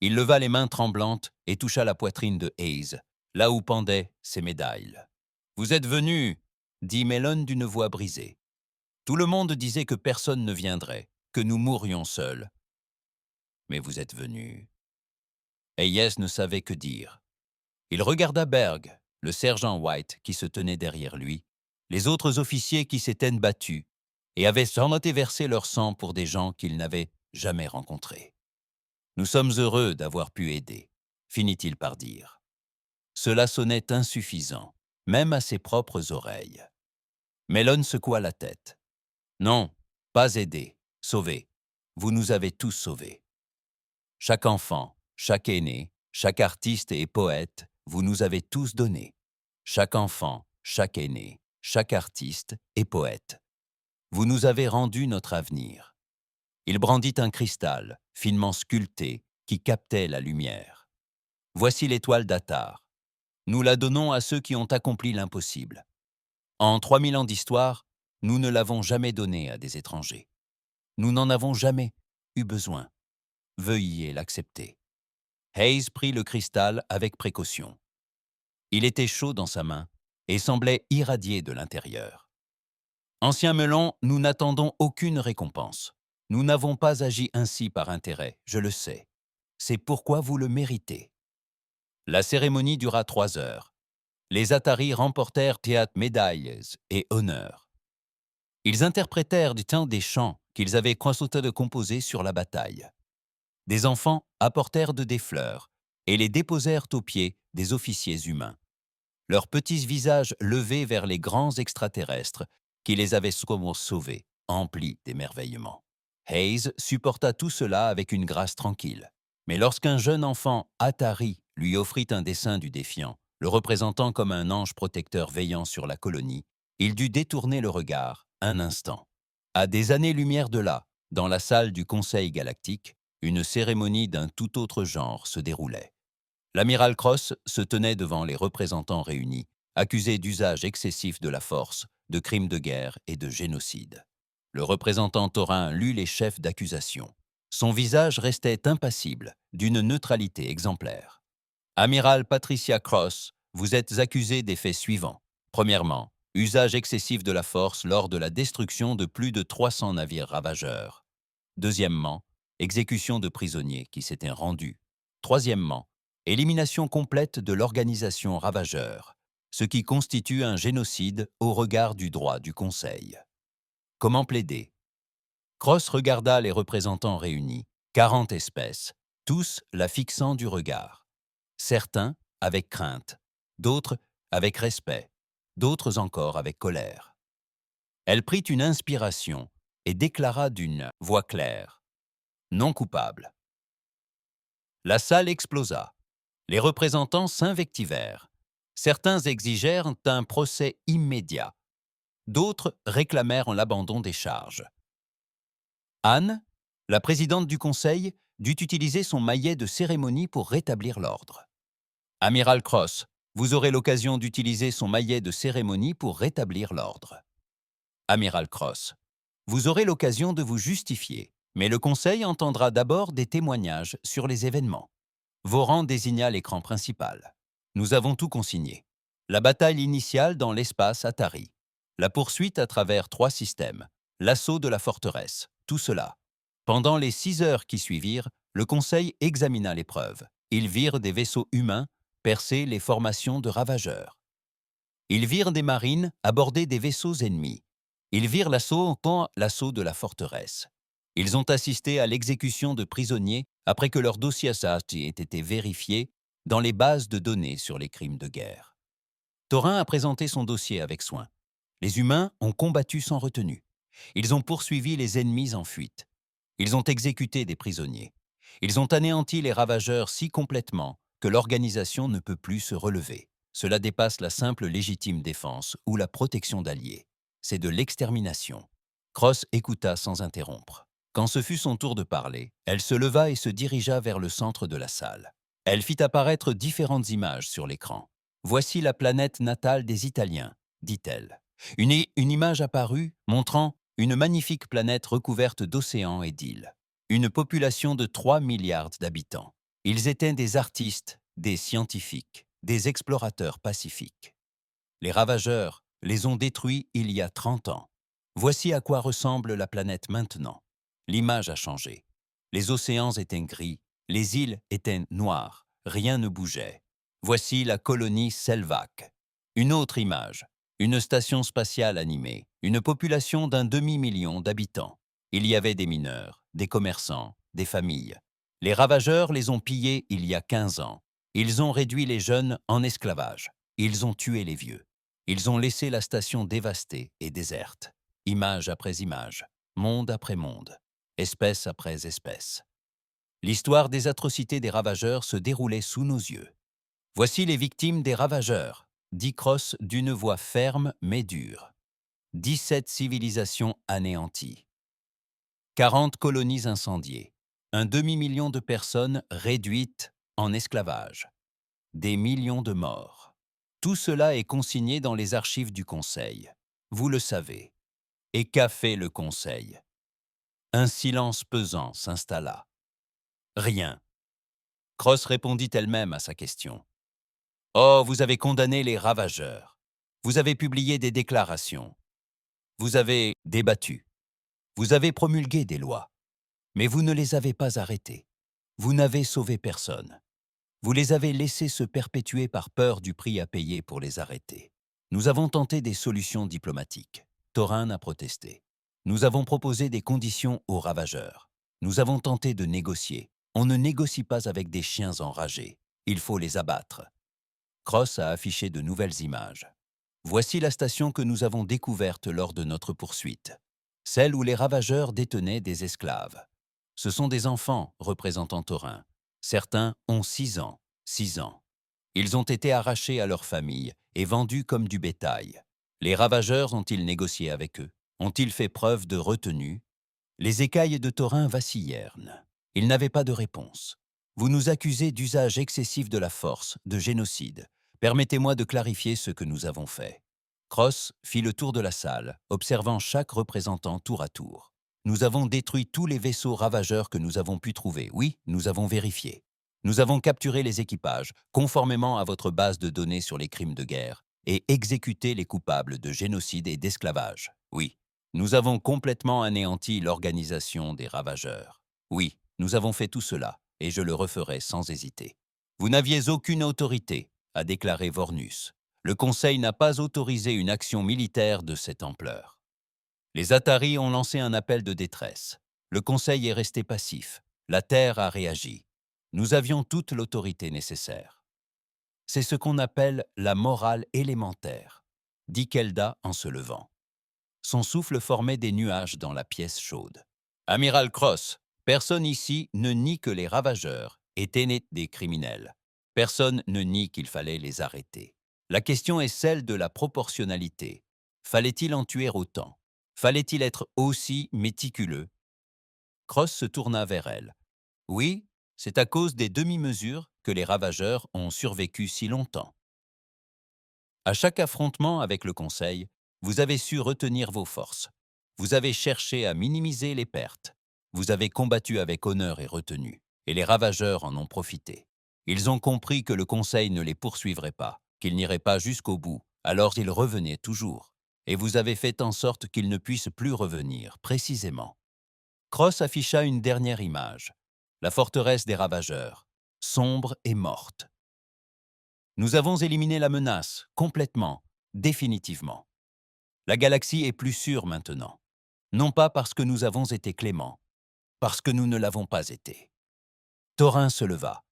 Il leva les mains tremblantes et toucha la poitrine de Hayes, là où pendaient ses médailles. « Vous êtes venu !» dit Mellon d'une voix brisée. Tout le monde disait que personne ne viendrait, que nous mourrions seuls. Mais vous êtes venu. Hayes ne savait que dire. Il regarda Berg, le sergent White qui se tenait derrière lui, les autres officiers qui s'étaient battus et avaient sans noter versé leur sang pour des gens qu'ils n'avaient jamais rencontrés. « Nous sommes heureux d'avoir pu aider, » finit-il par dire. Cela sonnait insuffisant, même à ses propres oreilles. Mellon secoua la tête. « Non, pas aider, sauver. Vous nous avez tous sauvés. Chaque enfant, chaque aîné, chaque artiste et poète, vous nous avez tous donné. Chaque enfant, chaque aîné, chaque artiste et poète. Vous nous avez rendu notre avenir. » Il brandit un cristal, finement sculpté, qui captait la lumière. « Voici l'étoile d'Atar. Nous la donnons à ceux qui ont accompli l'impossible. En 3000 ans d'histoire, nous ne l'avons jamais donnée à des étrangers. Nous n'en avons jamais eu besoin. Veuillez l'accepter. » Hayes prit le cristal avec précaution. Il était chaud dans sa main et semblait irradier de l'intérieur. « Ancien Melon, nous n'attendons aucune récompense. Nous n'avons pas agi ainsi par intérêt, je le sais. C'est pourquoi vous le méritez. » La cérémonie dura 3 heures. Les Ataris remportèrent théâtre médailles et honneurs. Ils interprétèrent du temps des chants qu'ils avaient consulté de composer sur la bataille. Des enfants apportèrent des fleurs et les déposèrent aux pieds des officiers humains. Leurs petits visages levés vers les grands extraterrestres qui les avaient sauvés, emplis d'émerveillement. Hayes supporta tout cela avec une grâce tranquille. Mais lorsqu'un jeune enfant, Atari, lui offrit un dessin du défiant, le représentant comme un ange protecteur veillant sur la colonie, il dut détourner le regard un instant. À des années-lumière de là, dans la salle du Conseil galactique, une cérémonie d'un tout autre genre se déroulait. L'amiral Cross se tenait devant les représentants réunis, accusés d'usage excessif de la force, de crimes de guerre et de génocide. Le représentant taurin lut les chefs d'accusation. Son visage restait impassible, d'une neutralité exemplaire. « Amiral Patricia Cross, vous êtes accusé des faits suivants. Premièrement, usage excessif de la force lors de la destruction de plus de 300 navires ravageurs. Deuxièmement, exécution de prisonniers qui s'étaient rendus. Troisièmement, élimination complète de l'organisation ravageur, ce qui constitue un génocide au regard du droit du Conseil. Comment plaider ?» Cross regarda les représentants réunis, 40 espèces, tous la fixant du regard. Certains avec crainte, d'autres avec respect, d'autres encore avec colère. Elle prit une inspiration et déclara d'une voix claire: non coupable. La salle explosa. Les représentants s'invectivèrent. Certains exigèrent un procès immédiat. D'autres réclamèrent l'abandon des charges. Anne, la présidente du conseil, dut utiliser son maillet de cérémonie pour rétablir l'ordre. Amiral Cross, vous aurez l'occasion d'utiliser son maillet de cérémonie pour rétablir l'ordre. Amiral Cross, vous aurez l'occasion de vous justifier, mais le conseil entendra d'abord des témoignages sur les événements. Voran désigna l'écran principal. Nous avons tout consigné. La bataille initiale dans l'espace Atari. La poursuite à travers 3 systèmes. L'assaut de la forteresse. Tout cela. Pendant les 6 heures qui suivirent, le Conseil examina les preuves. Ils virent des vaisseaux humains percer les formations de ravageurs. Ils virent des marines aborder des vaisseaux ennemis. Ils virent l'assaut de la forteresse. Ils ont assisté à l'exécution de prisonniers après que leur dossier ait été vérifié dans les bases de données sur les crimes de guerre. Thorin a présenté son dossier avec soin. Les humains ont combattu sans retenue. Ils ont poursuivi les ennemis en fuite. Ils ont exécuté des prisonniers. Ils ont anéanti les ravageurs si complètement que l'organisation ne peut plus se relever. Cela dépasse la simple légitime défense ou la protection d'alliés. C'est de l'extermination. Cross écouta sans interrompre. Quand ce fut son tour de parler, elle se leva et se dirigea vers le centre de la salle. Elle fit apparaître différentes images sur l'écran. « Voici la planète natale des Italiens », dit-elle. Une image apparut montrant une magnifique planète recouverte d'océans et d'îles. Une population de 3 milliards d'habitants. Ils étaient des artistes, des scientifiques, des explorateurs pacifiques. Les ravageurs les ont détruits il y a 30 ans. Voici à quoi ressemble la planète maintenant. L'image a changé. Les océans étaient gris, les îles étaient noires, rien ne bougeait. Voici la colonie Selvac. Une autre image, une station spatiale animée, une population d'1 demi-million d'habitants. Il y avait des mineurs, des commerçants, des familles. Les ravageurs les ont pillés il y a 15 ans. Ils ont réduit les jeunes en esclavage. Ils ont tué les vieux. Ils ont laissé la station dévastée et déserte. Image après image, monde après monde, espèce après espèce. L'histoire des atrocités des ravageurs se déroulait sous nos yeux. Voici les victimes des ravageurs, dit Cross d'une voix ferme mais dure. 17 civilisations anéanties. 40 colonies incendiées. 1 demi-million de personnes réduites en esclavage. Des millions de morts. Tout cela est consigné dans les archives du Conseil. Vous le savez. Et qu'a fait le Conseil? Un silence pesant s'installa. Rien. Cross répondit elle-même à sa question. Oh, vous avez condamné les ravageurs. Vous avez publié des déclarations. Vous avez débattu. Vous avez promulgué des lois. Mais vous ne les avez pas arrêtés. Vous n'avez sauvé personne. Vous les avez laissés se perpétuer par peur du prix à payer pour les arrêter. Nous avons tenté des solutions diplomatiques. Thorin a protesté. Nous avons proposé des conditions aux ravageurs. Nous avons tenté de négocier. On ne négocie pas avec des chiens enragés. Il faut les abattre. Cross a affiché de nouvelles images. Voici la station que nous avons découverte lors de notre poursuite. Celle où les ravageurs détenaient des esclaves. Ce sont des enfants représentant Thorin. Certains ont 6 ans, 6 ans. Ils ont été arrachés à leurs familles et vendus comme du bétail. Les ravageurs ont-ils négocié avec eux? Ont-ils fait preuve de retenue? Les écailles de Thorin vacillèrent. Ils n'avaient pas de réponse. Vous nous accusez d'usage excessif de la force, de génocide. Permettez-moi de clarifier ce que nous avons fait. Cross fit le tour de la salle, observant chaque représentant tour à tour. Nous avons détruit tous les vaisseaux ravageurs que nous avons pu trouver. Oui, nous avons vérifié. Nous avons capturé les équipages, conformément à votre base de données sur les crimes de guerre, et exécuté les coupables de génocide et d'esclavage. Oui, nous avons complètement anéanti l'organisation des ravageurs. Oui, nous avons fait tout cela, et je le referai sans hésiter. Vous n'aviez aucune autorité, a déclaré Vornus. Le Conseil n'a pas autorisé une action militaire de cette ampleur. Les Atari ont lancé un appel de détresse. Le Conseil est resté passif. La Terre a réagi. Nous avions toute l'autorité nécessaire. C'est ce qu'on appelle la morale élémentaire, dit Kelda en se levant. Son souffle formait des nuages dans la pièce chaude. Amiral Cross, personne ici ne nie que les ravageurs étaient nés des criminels. Personne ne nie qu'il fallait les arrêter. La question est celle de la proportionnalité. Fallait-il en tuer autant? Fallait-il être aussi méticuleux? Cross se tourna vers elle. Oui, c'est à cause des demi-mesures que les ravageurs ont survécu si longtemps. À chaque affrontement avec le Conseil, vous avez su retenir vos forces. Vous avez cherché à minimiser les pertes. Vous avez combattu avec honneur et retenue, et les ravageurs en ont profité. Ils ont compris que le Conseil ne les poursuivrait pas, qu'il n'irait pas jusqu'au bout, alors ils revenaient toujours. Et vous avez fait en sorte qu'ils ne puissent plus revenir, précisément. Cross afficha une dernière image. La forteresse des ravageurs, sombre et morte. Nous avons éliminé la menace, complètement, définitivement. La galaxie est plus sûre maintenant. Non pas parce que nous avons été cléments, parce que nous ne l'avons pas été. Thorin se leva.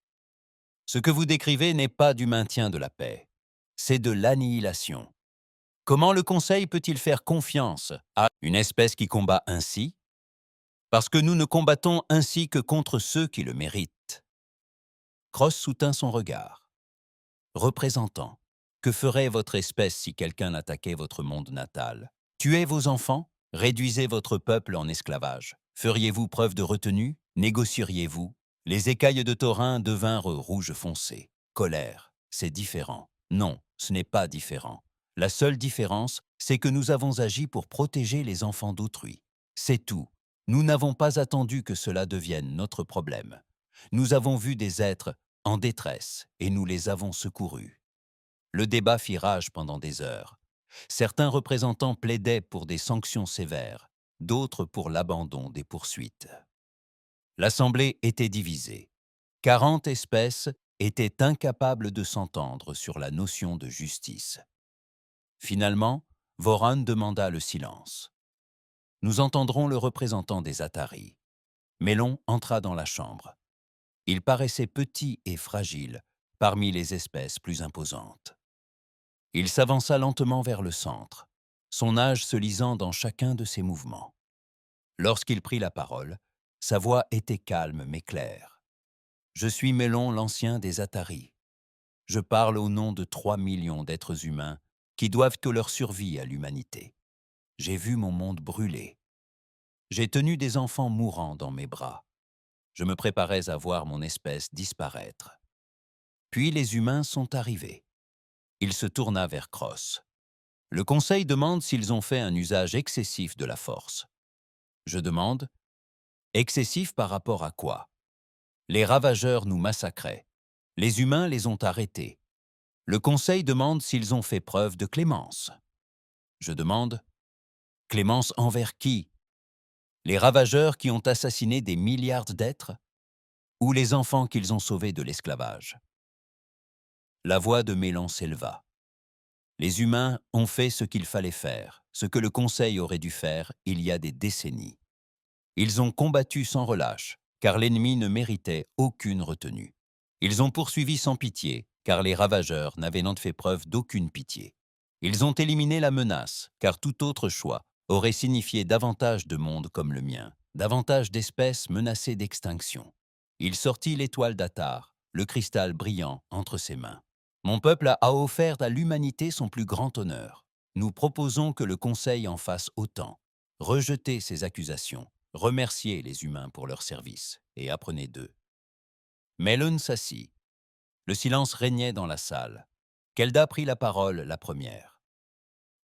Ce que vous décrivez n'est pas du maintien de la paix, c'est de l'annihilation. Comment le Conseil peut-il faire confiance à une espèce qui combat ainsi? Parce que nous ne combattons ainsi que contre ceux qui le méritent. Cross soutint son regard. Représentant, que ferait votre espèce si quelqu'un attaquait votre monde natal? Tuez vos enfants? Réduisez votre peuple en esclavage? Feriez-vous preuve de retenue? Négocieriez-vous? Les écailles de Thorin devinrent rouge foncé. Colère, c'est différent. Non, ce n'est pas différent. La seule différence, c'est que nous avons agi pour protéger les enfants d'autrui. C'est tout. Nous n'avons pas attendu que cela devienne notre problème. Nous avons vu des êtres en détresse et nous les avons secourus. Le débat fit rage pendant des heures. Certains représentants plaidaient pour des sanctions sévères, d'autres pour l'abandon des poursuites. L'Assemblée était divisée. 40 espèces étaient incapables de s'entendre sur la notion de justice. Finalement, Voran demanda le silence. Nous entendrons le représentant des Atari. Mélon entra dans la chambre. Il paraissait petit et fragile parmi les espèces plus imposantes. Il s'avança lentement vers le centre, son âge se lisant dans chacun de ses mouvements. Lorsqu'il prit la parole, sa voix était calme mais claire. « Je suis Mélon l'ancien des Atari. Je parle au nom de 3 millions d'êtres humains qui doivent que leur survie à l'humanité. J'ai vu mon monde brûler. J'ai tenu des enfants mourants dans mes bras. Je me préparais à voir mon espèce disparaître. Puis les humains sont arrivés. » Il se tourna vers Cross. Le Conseil demande s'ils ont fait un usage excessif de la force. Je demande, excessif par rapport à quoi? Les ravageurs nous massacraient. Les humains les ont arrêtés. Le Conseil demande s'ils ont fait preuve de clémence. Je demande, clémence envers qui? Les ravageurs qui ont assassiné des milliards d'êtres? Ou les enfants qu'ils ont sauvés de l'esclavage? La voix de Mélon s'éleva. Les humains ont fait ce qu'il fallait faire, ce que le Conseil aurait dû faire il y a des décennies. Ils ont combattu sans relâche, car l'ennemi ne méritait aucune retenue. Ils ont poursuivi sans pitié, car les ravageurs n'avaient non fait preuve d'aucune pitié. Ils ont éliminé la menace, car tout autre choix aurait signifié davantage de mondes comme le mien, davantage d'espèces menacées d'extinction. Il sortit l'étoile d'Atar, le cristal brillant entre ses mains. Mon peuple a offert à l'humanité son plus grand honneur. Nous proposons que le Conseil en fasse autant. Rejetez ces accusations. Remerciez les humains pour leur service et apprenez d'eux. Mélon s'assit. Le silence régnait dans la salle. Kelda prit la parole la première.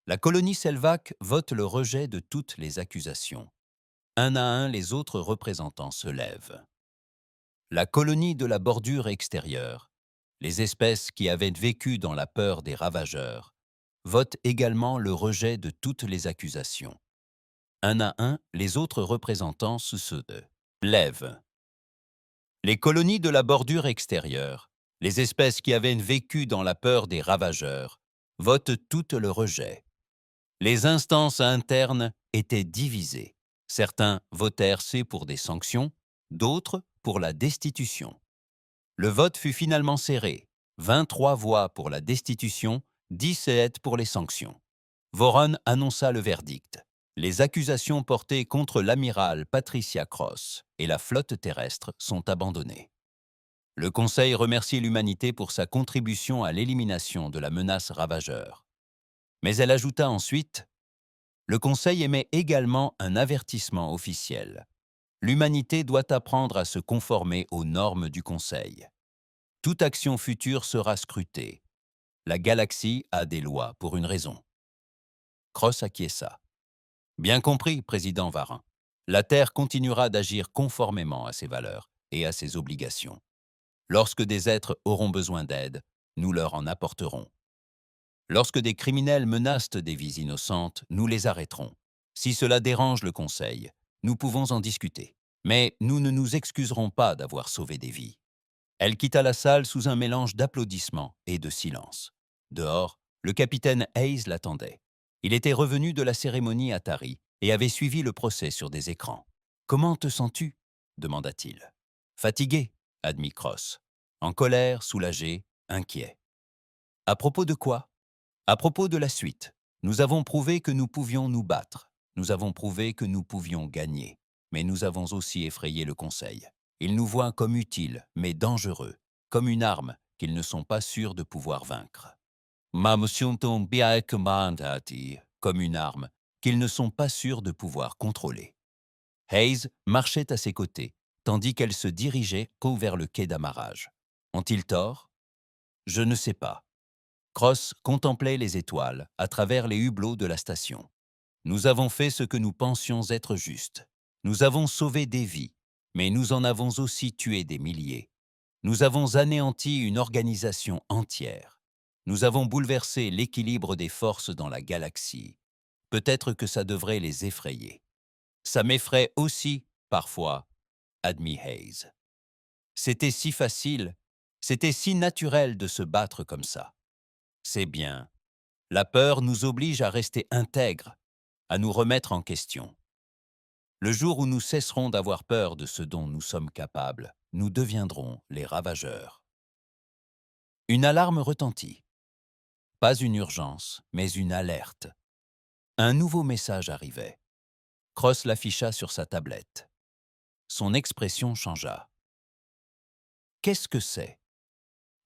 La colonie Selvac vote le rejet de toutes les accusations. Un à un, les autres représentants se lèvent. La colonie de la bordure extérieure, les espèces qui avaient vécu dans la peur des ravageurs, votent également le rejet de toutes les accusations. Un à un, les autres représentants se lèvent. Les colonies de la bordure extérieure, les espèces qui avaient vécu dans la peur des ravageurs, votent toutes le rejet. Les instances internes étaient divisées. Certains votèrent C pour des sanctions, d'autres pour la destitution. Le vote fut finalement serré. 23 voix pour la destitution, 17 pour les sanctions. Voron annonça le verdict. Les accusations portées contre l'amiral Patricia Cross et la flotte terrestre sont abandonnées. Le Conseil remercie l'humanité pour sa contribution à l'élimination de la menace ravageur. Mais elle ajouta ensuite « Le Conseil émet également un avertissement officiel. L'humanité doit apprendre à se conformer aux normes du Conseil. Toute action future sera scrutée. La galaxie a des lois pour une raison. » Cross acquiesça. « Bien compris, président Varin. La Terre continuera d'agir conformément à ses valeurs et à ses obligations. Lorsque des êtres auront besoin d'aide, nous leur en apporterons. Lorsque des criminels menacent des vies innocentes, nous les arrêterons. Si cela dérange le Conseil, nous pouvons en discuter. Mais nous ne nous excuserons pas d'avoir sauvé des vies. » Elle quitta la salle sous un mélange d'applaudissements et de silence. Dehors, le capitaine Hayes l'attendait. Il était revenu de la cérémonie Atari et avait suivi le procès sur des écrans. « Comment te sens-tu » demanda-t-il. « Fatigué » admit Cross. En colère, soulagé, inquiet. « À propos de quoi ?»« À propos de la suite. Nous avons prouvé que nous pouvions nous battre. Nous avons prouvé que nous pouvions gagner. Mais nous avons aussi effrayé le Conseil. Ils nous voient comme utiles, mais dangereux, comme une arme qu'ils ne sont pas sûrs de pouvoir vaincre. Comme une arme qu'ils ne sont pas sûrs de pouvoir contrôler. Hayes marchait à ses côtés, tandis qu'elle se dirigeait vers le quai d'amarrage. Ont-ils tort? Je ne sais pas. Cross contemplait les étoiles à travers les hublots de la station. Nous avons fait ce que nous pensions être juste. Nous avons sauvé des vies, mais nous en avons aussi tué des milliers. Nous avons anéanti une organisation entière. Nous avons bouleversé l'équilibre des forces dans la galaxie. Peut-être que ça devrait les effrayer. Ça m'effraie aussi, parfois, admit Hayes. C'était si facile, c'était si naturel de se battre comme ça. C'est bien. La peur nous oblige à rester intègres, à nous remettre en question. Le jour où nous cesserons d'avoir peur de ce dont nous sommes capables, nous deviendrons les ravageurs. Une alarme retentit. Pas une urgence, mais une alerte. Un nouveau message arrivait. Cross l'afficha sur sa tablette. Son expression changea. « Qu'est-ce que c'est »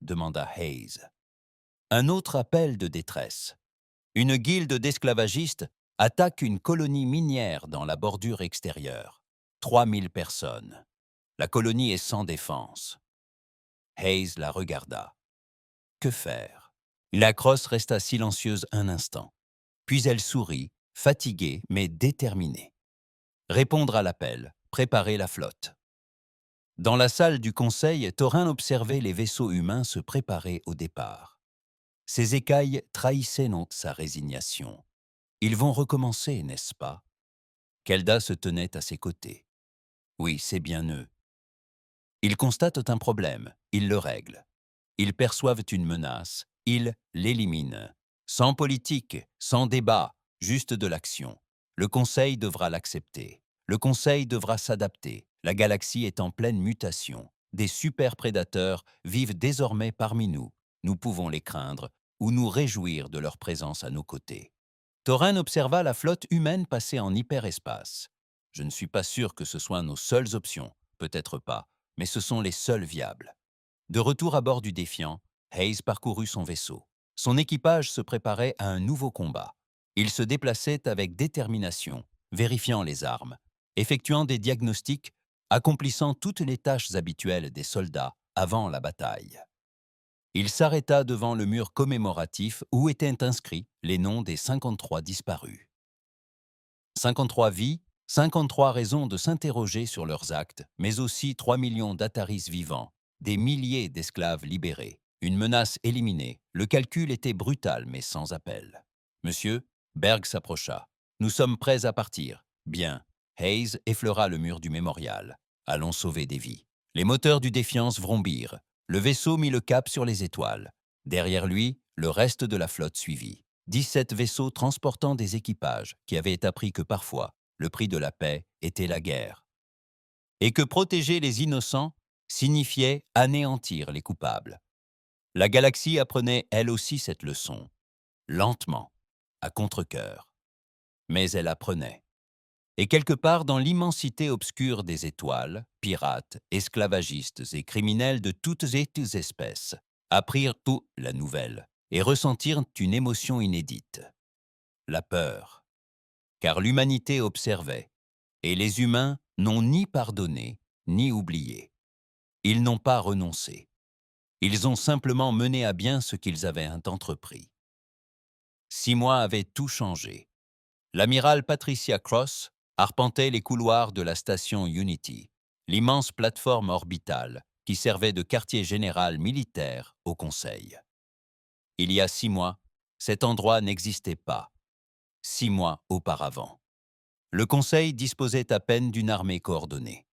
demanda Hayes. Un autre appel de détresse. Une guilde d'esclavagistes attaque une colonie minière dans la bordure extérieure. 3000 personnes. La colonie est sans défense. Hayes la regarda. Que faire? La Cross resta silencieuse un instant. Puis elle sourit, fatiguée mais déterminée. Répondre à l'appel, préparer la flotte. Dans la salle du conseil, Thorin observait les vaisseaux humains se préparer au départ. Ses écailles trahissaient non sa résignation. Ils vont recommencer, n'est-ce pas? Kelda se tenait à ses côtés. Oui, c'est bien eux. Ils constatent un problème, ils le règlent. Ils perçoivent une menace, ils l'éliminent. Sans politique, sans débat, juste de l'action. Le Conseil devra l'accepter. Le Conseil devra s'adapter. La galaxie est en pleine mutation. Des super-prédateurs vivent désormais parmi nous. Nous pouvons les craindre ou nous réjouir de leur présence à nos côtés. Thorin observa la flotte humaine passer en hyperespace. Je ne suis pas sûr que ce soient nos seules options, peut-être pas, mais ce sont les seules viables. De retour à bord du Défiant, Hayes parcourut son vaisseau. Son équipage se préparait à un nouveau combat. Il se déplaçait avec détermination, vérifiant les armes, effectuant des diagnostics, accomplissant toutes les tâches habituelles des soldats avant la bataille. Il s'arrêta devant le mur commémoratif où étaient inscrits les noms des 53 disparus. 53 vies, 53 raisons de s'interroger sur leurs actes, mais aussi 3 millions d'Ataris vivants, des milliers d'esclaves libérés, une menace éliminée. Le calcul était brutal mais sans appel. « Monsieur » Berg s'approcha. « Nous sommes prêts à partir. »« Bien. » Hayes effleura le mur du mémorial. « Allons sauver des vies. » Les moteurs du Défiance vrombirent. Le vaisseau mit le cap sur les étoiles. Derrière lui, le reste de la flotte suivit. 17 vaisseaux transportant des équipages qui avaient appris que parfois, le prix de la paix était la guerre. Et que protéger les innocents signifiait anéantir les coupables. La galaxie apprenait elle aussi cette leçon, lentement, à contre-cœur. Mais elle apprenait. Et quelque part dans l'immensité obscure des étoiles, pirates, esclavagistes et criminels de toutes espèces apprirent tout la nouvelle et ressentirent une émotion inédite, la peur. Car l'humanité observait, et les humains n'ont ni pardonné, ni oublié. Ils n'ont pas renoncé. Ils ont simplement mené à bien ce qu'ils avaient entrepris. 6 mois avaient tout changé. L'amiral Patricia Cross arpentait les couloirs de la station Unity, l'immense plateforme orbitale qui servait de quartier général militaire au Conseil. Il y a 6 mois, cet endroit n'existait pas. 6 mois auparavant. Le Conseil disposait à peine d'une armée coordonnée.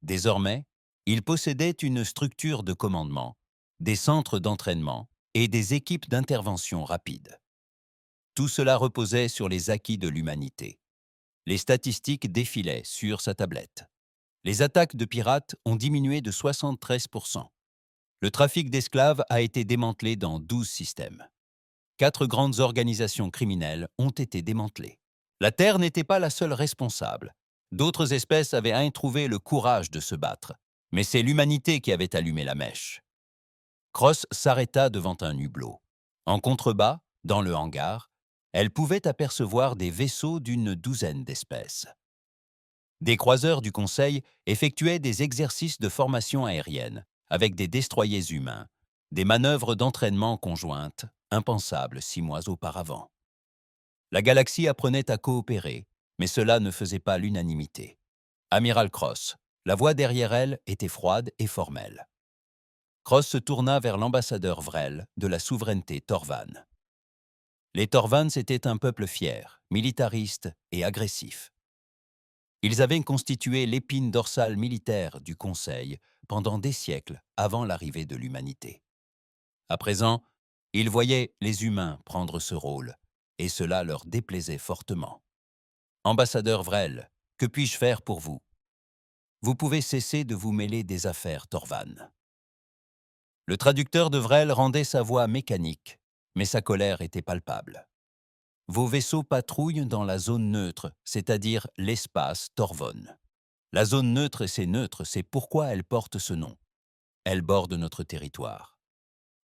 Désormais, il possédait une structure de commandement, des centres d'entraînement et des équipes d'intervention rapide. Tout cela reposait sur les acquis de l'humanité. Les statistiques défilaient sur sa tablette. Les attaques de pirates ont diminué de 73%. Le trafic d'esclaves a été démantelé dans 12 systèmes. 4 grandes organisations criminelles ont été démantelées. La Terre n'était pas la seule responsable. D'autres espèces avaient trouvé le courage de se battre, mais c'est l'humanité qui avait allumé la mèche. Cross s'arrêta devant un hublot. En contrebas, dans le hangar, elle pouvait apercevoir des vaisseaux d'une douzaine d'espèces. Des croiseurs du Conseil effectuaient des exercices de formation aérienne avec des destroyers humains, des manœuvres d'entraînement conjointes, impensables 6 mois auparavant. La galaxie apprenait à coopérer, mais cela ne faisait pas l'unanimité. Amiral Cross, la voix derrière elle était froide et formelle. Cross se tourna vers l'ambassadeur Vrel de la souveraineté Torvan. Les Torvans étaient un peuple fier, militariste et agressif. Ils avaient constitué l'épine dorsale militaire du Conseil pendant des siècles avant l'arrivée de l'humanité. À présent, ils voyaient les humains prendre ce rôle, et cela leur déplaisait fortement. Ambassadeur Vrel, que puis-je faire pour vous? Vous pouvez cesser de vous mêler des affaires Torvan. Le traducteur de Vrel rendait sa voix mécanique, mais sa colère était palpable. Vos vaisseaux patrouillent dans la zone neutre, c'est-à-dire l'espace Torvon. La zone neutre, c'est pourquoi elle porte ce nom. Elle borde notre territoire.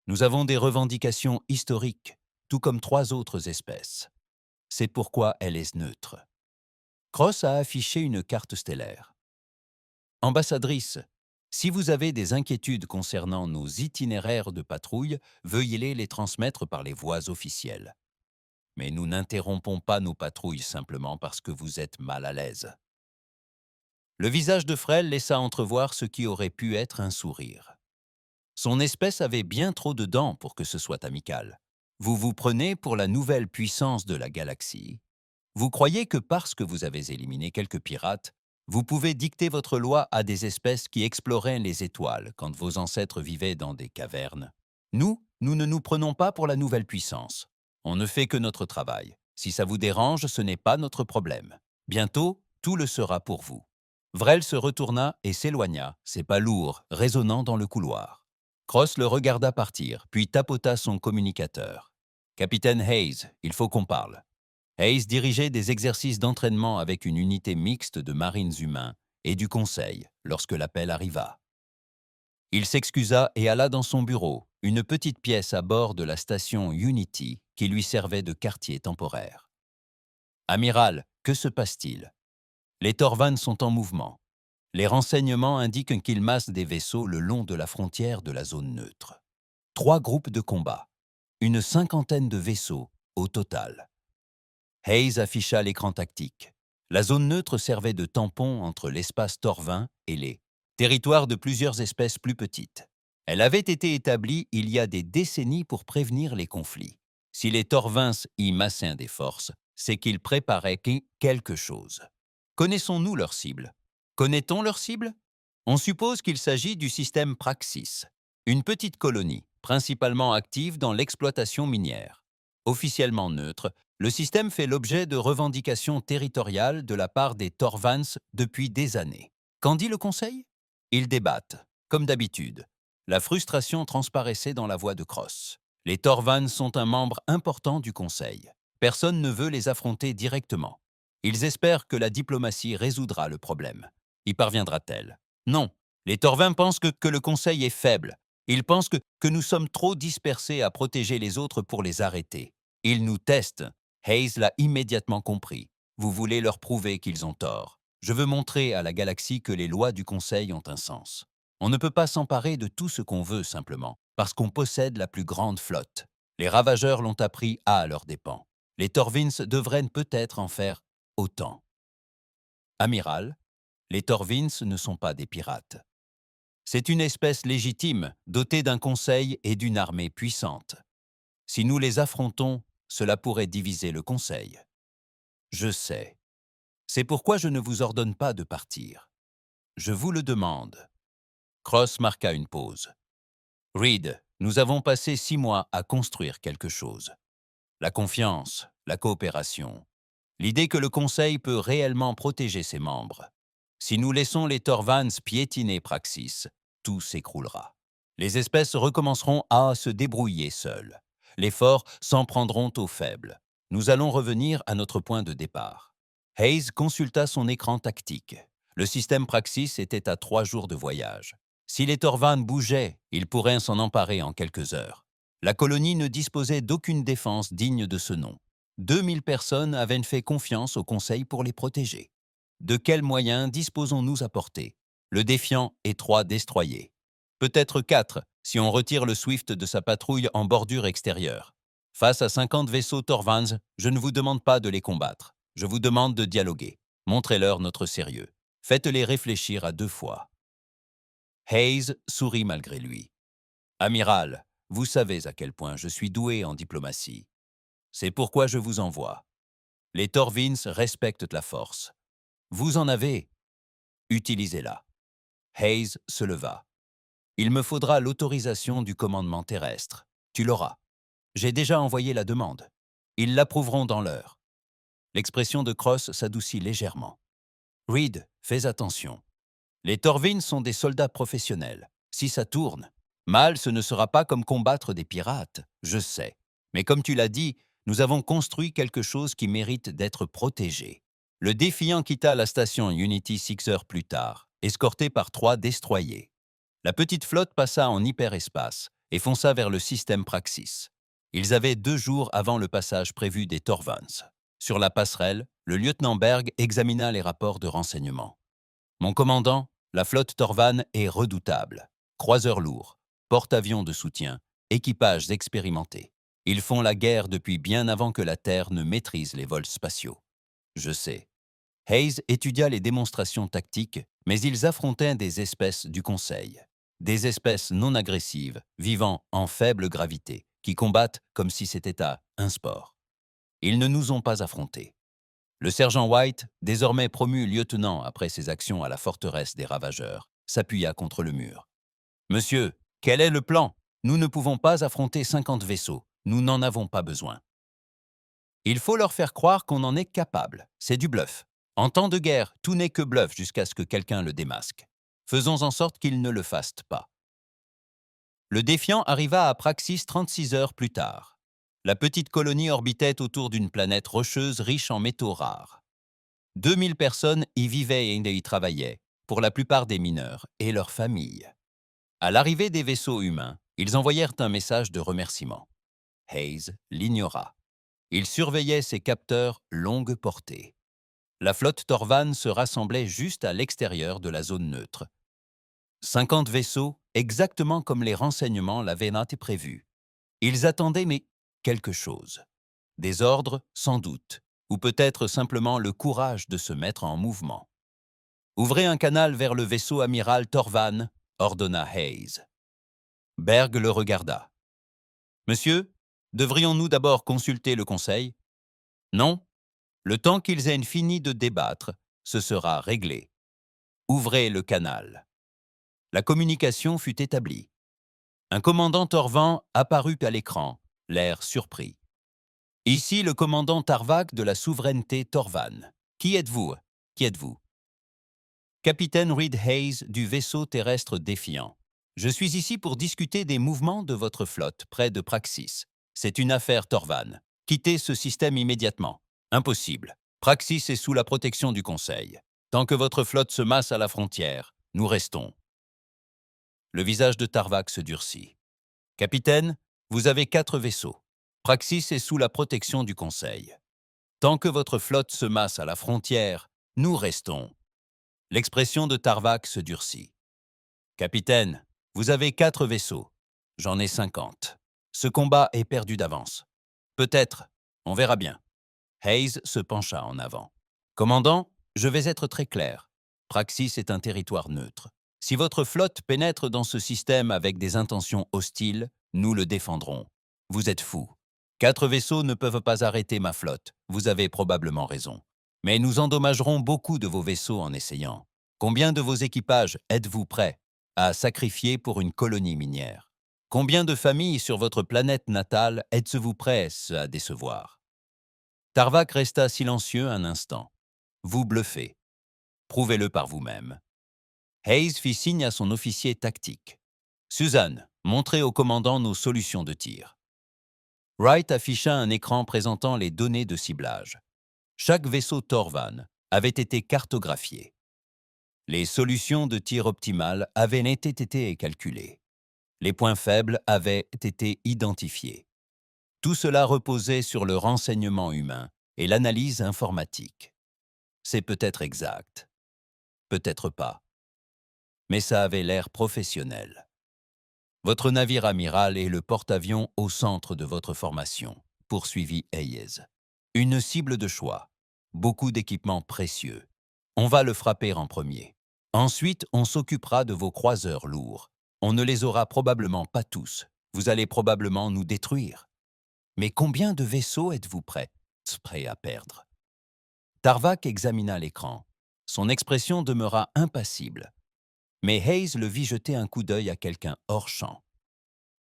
Nous avons des revendications historiques, tout comme 3 autres espèces. C'est pourquoi elle est neutre. Cross a affiché une carte stellaire. Ambassadrice, si vous avez des inquiétudes concernant nos itinéraires de patrouille, veuillez les transmettre par les voies officielles. Mais nous n'interrompons pas nos patrouilles simplement parce que vous êtes mal à l'aise. Le visage de Frel laissa entrevoir ce qui aurait pu être un sourire. Son espèce avait bien trop de dents pour que ce soit amical. Vous vous prenez pour la nouvelle puissance de la galaxie. Vous croyez que parce que vous avez éliminé quelques pirates, vous pouvez dicter votre loi à des espèces qui exploraient les étoiles quand vos ancêtres vivaient dans des cavernes. Nous ne nous prenons pas pour la nouvelle puissance. On ne fait que notre travail. Si ça vous dérange, ce n'est pas notre problème. Bientôt, tout le sera pour vous. Vrel se retourna et s'éloigna, ses pas lourds, résonnant dans le couloir. Cross le regarda partir, puis tapota son communicateur. « Capitaine Hayes, il faut qu'on parle. » Hayes dirigeait des exercices d'entraînement avec une unité mixte de marines humains et du Conseil lorsque l'appel arriva. Il s'excusa et alla dans son bureau, une petite pièce à bord de la station Unity qui lui servait de quartier temporaire. « Amiral, que se passe-t-il? Les Torvans sont en mouvement. Les renseignements indiquent qu'ils massent des vaisseaux le long de la frontière de la zone neutre. 3 groupes de combat, une 50aine de vaisseaux au total. » Hayes afficha l'écran tactique. La zone neutre servait de tampon entre l'espace Torvin et les territoires de plusieurs espèces plus petites. Elle avait été établie il y a des décennies pour prévenir les conflits. Si les Torvins y massaient des forces, c'est qu'ils préparaient quelque chose. Connaissons-nous leur cible? Connaît-on leur cible? On suppose qu'il s'agit du système Praxis, une petite colonie, principalement active dans l'exploitation minière. Officiellement neutre, le système fait l'objet de revendications territoriales de la part des Torvans depuis des années. Qu'en dit le Conseil? Ils débattent, comme d'habitude. La frustration transparaissait dans la voix de Cross. Les Torvans sont un membre important du Conseil. Personne ne veut les affronter directement. Ils espèrent que la diplomatie résoudra le problème. Y parviendra-t-elle? Non. Les Torvins pensent que le Conseil est faible. Ils pensent que nous sommes trop dispersés à protéger les autres pour les arrêter. Ils nous testent. Hayes l'a immédiatement compris. Vous voulez leur prouver qu'ils ont tort. Je veux montrer à la galaxie que les lois du Conseil ont un sens. On ne peut pas s'emparer de tout ce qu'on veut simplement, parce qu'on possède la plus grande flotte. Les ravageurs l'ont appris à leurs dépens. Les Torvins devraient peut-être en faire autant. Amiral, les Torvins ne sont pas des pirates. C'est une espèce légitime, dotée d'un conseil et d'une armée puissante. Si nous les affrontons, cela pourrait diviser le Conseil. Je sais. C'est pourquoi je ne vous ordonne pas de partir. Je vous le demande. Cross marqua une pause. Reed, nous avons passé 6 mois à construire quelque chose. La confiance, la coopération, l'idée que le Conseil peut réellement protéger ses membres. Si nous laissons les Torvans piétiner Praxis, tout s'écroulera. Les espèces recommenceront à se débrouiller seules. Les forts s'en prendront aux faibles. Nous allons revenir à notre point de départ. Hayes consulta son écran tactique. Le système Praxis était à 3 jours de voyage. Si les Torvans bougeaient, ils pourraient s'en emparer en quelques heures. La colonie ne disposait d'aucune défense digne de ce nom. 2000 personnes avaient fait confiance au Conseil pour les protéger. De quels moyens disposons-nous à porter? Le Défiant et 3 destroyers. Peut-être 4, si on retire le Swift de sa patrouille en bordure extérieure. Face à 50 vaisseaux Torvans, je ne vous demande pas de les combattre. Je vous demande de dialoguer. Montrez-leur notre sérieux. Faites-les réfléchir à 2 fois. Hayes sourit malgré lui. Amiral, vous savez à quel point je suis doué en diplomatie. C'est pourquoi je vous envoie. Les Torvins respectent la force. Vous en avez. Utilisez-la. Hayes se leva. Il me faudra l'autorisation du commandement terrestre. Tu l'auras. J'ai déjà envoyé la demande. Ils l'approuveront dans l'heure. L'expression de Cross s'adoucit légèrement. Reed, fais attention. Les Torvins sont des soldats professionnels. Si ça tourne, mal, ce ne sera pas comme combattre des pirates, je sais. Mais comme tu l'as dit, nous avons construit quelque chose qui mérite d'être protégé. Le Défiant quitta la station Unity 6 heures plus tard, escorté par 3 destroyers. La petite flotte passa en hyperespace et fonça vers le système Praxis. Ils avaient 2 jours avant le passage prévu des Torvans. Sur la passerelle, le lieutenant Berg examina les rapports de renseignement. Mon commandant, la flotte Torvan est redoutable. Croiseurs lourds, porte-avions de soutien, équipages expérimentés. Ils font la guerre depuis bien avant que la Terre ne maîtrise les vols spatiaux. Je sais. Hayes étudia les démonstrations tactiques, mais ils affrontaient des espèces du Conseil. Des espèces non agressives, vivant en faible gravité, qui combattent comme si c'était un sport. Ils ne nous ont pas affrontés. Le sergent White, désormais promu lieutenant après ses actions à la forteresse des Ravageurs, s'appuya contre le mur. « Monsieur, quel est le plan? Nous ne pouvons pas affronter 50 vaisseaux. Nous n'en avons pas besoin. » Il faut leur faire croire qu'on en est capable. C'est du bluff. En temps de guerre, tout n'est que bluff jusqu'à ce que quelqu'un le démasque. Faisons en sorte qu'ils ne le fassent pas. Le Défiant arriva à Praxis 36 heures plus tard. La petite colonie orbitait autour d'une planète rocheuse riche en métaux rares. 2000 personnes y vivaient et y travaillaient, pour la plupart des mineurs et leurs familles. À l'arrivée des vaisseaux humains, ils envoyèrent un message de remerciement. Hayes l'ignora. Il surveillait ses capteurs longue portée. La flotte Torvan se rassemblait juste à l'extérieur de la zone neutre. 50 vaisseaux, exactement comme les renseignements l'avaient été prévu. Ils attendaient, mais quelque chose. Des ordres, sans doute, ou peut-être simplement le courage de se mettre en mouvement. « Ouvrez un canal vers le vaisseau amiral Torvan », ordonna Hayes. Berg le regarda. « Monsieur, devrions-nous d'abord consulter le Conseil ?»« Non. Le temps qu'ils aient fini de débattre, ce sera réglé. Ouvrez le canal. » La communication fut établie. Un commandant Torvan apparut à l'écran, l'air surpris. « Ici le commandant Tarvak de la souveraineté Torvan. Qui êtes-vous? Qui êtes-vous » Capitaine Reed Hayes du vaisseau terrestre Défiant. Je suis ici pour discuter des mouvements de votre flotte près de Praxis. C'est une affaire Torvan. Quittez ce système immédiatement. Impossible. Praxis est sous la protection du Conseil. Tant que votre flotte se masse à la frontière, nous restons. Le visage de Tarvak se durcit. Capitaine, vous avez 4 vaisseaux. Praxis est sous la protection du Conseil. Tant que votre flotte se masse à la frontière, nous restons. L'expression de Tarvak se durcit. Capitaine, vous avez 4 vaisseaux. J'en ai 50. Ce combat est perdu d'avance. Peut-être, on verra bien. Hayes se pencha en avant. Commandant, je vais être très clair. Praxis est un territoire neutre. Si votre flotte pénètre dans ce système avec des intentions hostiles, nous le défendrons. Vous êtes fou. 4 vaisseaux ne peuvent pas arrêter ma flotte. Vous avez probablement raison. Mais nous endommagerons beaucoup de vos vaisseaux en essayant. Combien de vos équipages êtes-vous prêts à sacrifier pour une colonie minière? Combien de familles sur votre planète natale êtes-vous prêts à décevoir? Tarvak resta silencieux un instant. Vous bluffez. Prouvez-le par vous-même. Hayes fit signe à son officier tactique. Suzanne, montrez au commandant nos solutions de tir. Wright afficha un écran présentant les données de ciblage. Chaque vaisseau Torvan avait été cartographié. Les solutions de tir optimales avaient été calculées. Les points faibles avaient été identifiés. Tout cela reposait sur le renseignement humain et l'analyse informatique. C'est peut-être exact, peut-être pas, mais ça avait l'air professionnel. Votre navire amiral est le porte-avions au centre de votre formation, poursuivit Hayes. Une cible de choix, beaucoup d'équipements précieux. On va le frapper en premier. Ensuite, on s'occupera de vos croiseurs lourds. On ne les aura probablement pas tous. Vous allez probablement nous détruire. Mais combien de vaisseaux êtes-vous prêts à perdre? Tarvak examina l'écran. Son expression demeura impassible. Mais Hayes le vit jeter un coup d'œil à quelqu'un hors champ.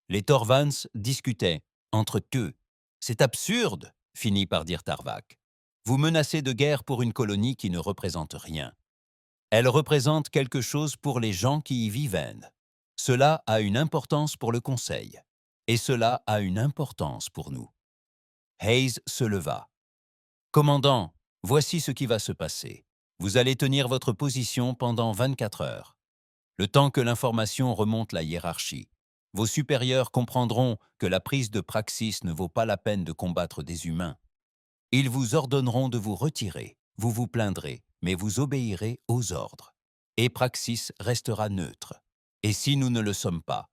Les Torvans discutaient entre eux. « C'est absurde !» finit par dire Tarvak. « Vous menacez de guerre pour une colonie qui ne représente rien. Elle représente quelque chose pour les gens qui y vivent. Cela a une importance pour le Conseil. Et cela a une importance pour nous. » Hayes se leva. « Commandant, voici ce qui va se passer. Vous allez tenir votre position pendant 24 heures. Le temps que l'information remonte la hiérarchie. Vos supérieurs comprendront que la prise de Praxis ne vaut pas la peine de combattre des humains. Ils vous ordonneront de vous retirer. Vous vous plaindrez, mais vous obéirez aux ordres. Et Praxis restera neutre. Et si nous ne le sommes pas,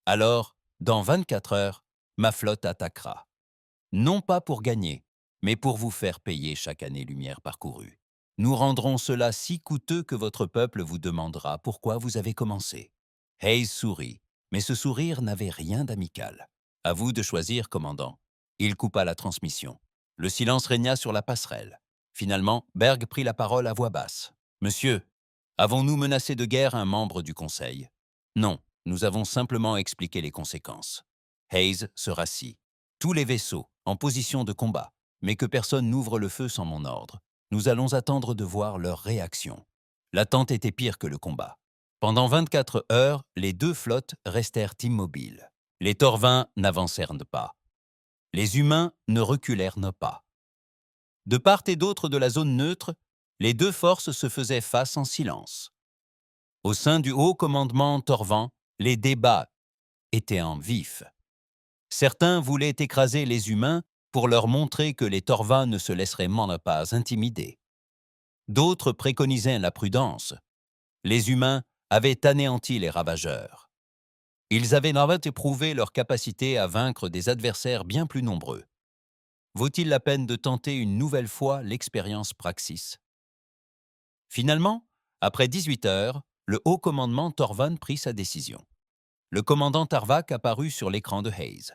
alors, dans 24 heures, ma flotte attaquera. Non pas pour gagner, mais pour vous faire payer chaque année-lumière parcourue. Nous rendrons cela si coûteux que votre peuple vous demandera pourquoi vous avez commencé. » Hayes sourit, mais ce sourire n'avait rien d'amical. « À vous de choisir, commandant. » Il coupa la transmission. Le silence régna sur la passerelle. Finalement, Berg prit la parole à voix basse. « Monsieur, avons-nous menacé de guerre un membre du Conseil? » « Non, nous avons simplement expliqué les conséquences. » Hayes se rassit. « Tous les vaisseaux, en position de combat, mais que personne n'ouvre le feu sans mon ordre. Nous allons attendre de voir leur réaction. » L'attente était pire que le combat. Pendant 24 heures, les 2 flottes restèrent immobiles. Les Torvins n'avancèrent pas. Les humains ne reculèrent pas. De part et d'autre de la zone neutre, les 2 forces se faisaient face en silence. Au sein du haut commandement Torvan, les débats étaient en vif. Certains voulaient écraser les humains pour leur montrer que les Torvins ne se laisseraient pas intimider. D'autres préconisaient la prudence. Les humains avaient anéanti les ravageurs. Ils avaient éprouvé leur capacité à vaincre des adversaires bien plus nombreux. Vaut-il la peine de tenter une nouvelle fois l'expérience Praxis? Finalement, après 18 heures, le haut commandement Torvan prit sa décision. Le commandant Tarvak apparut sur l'écran de Hayes.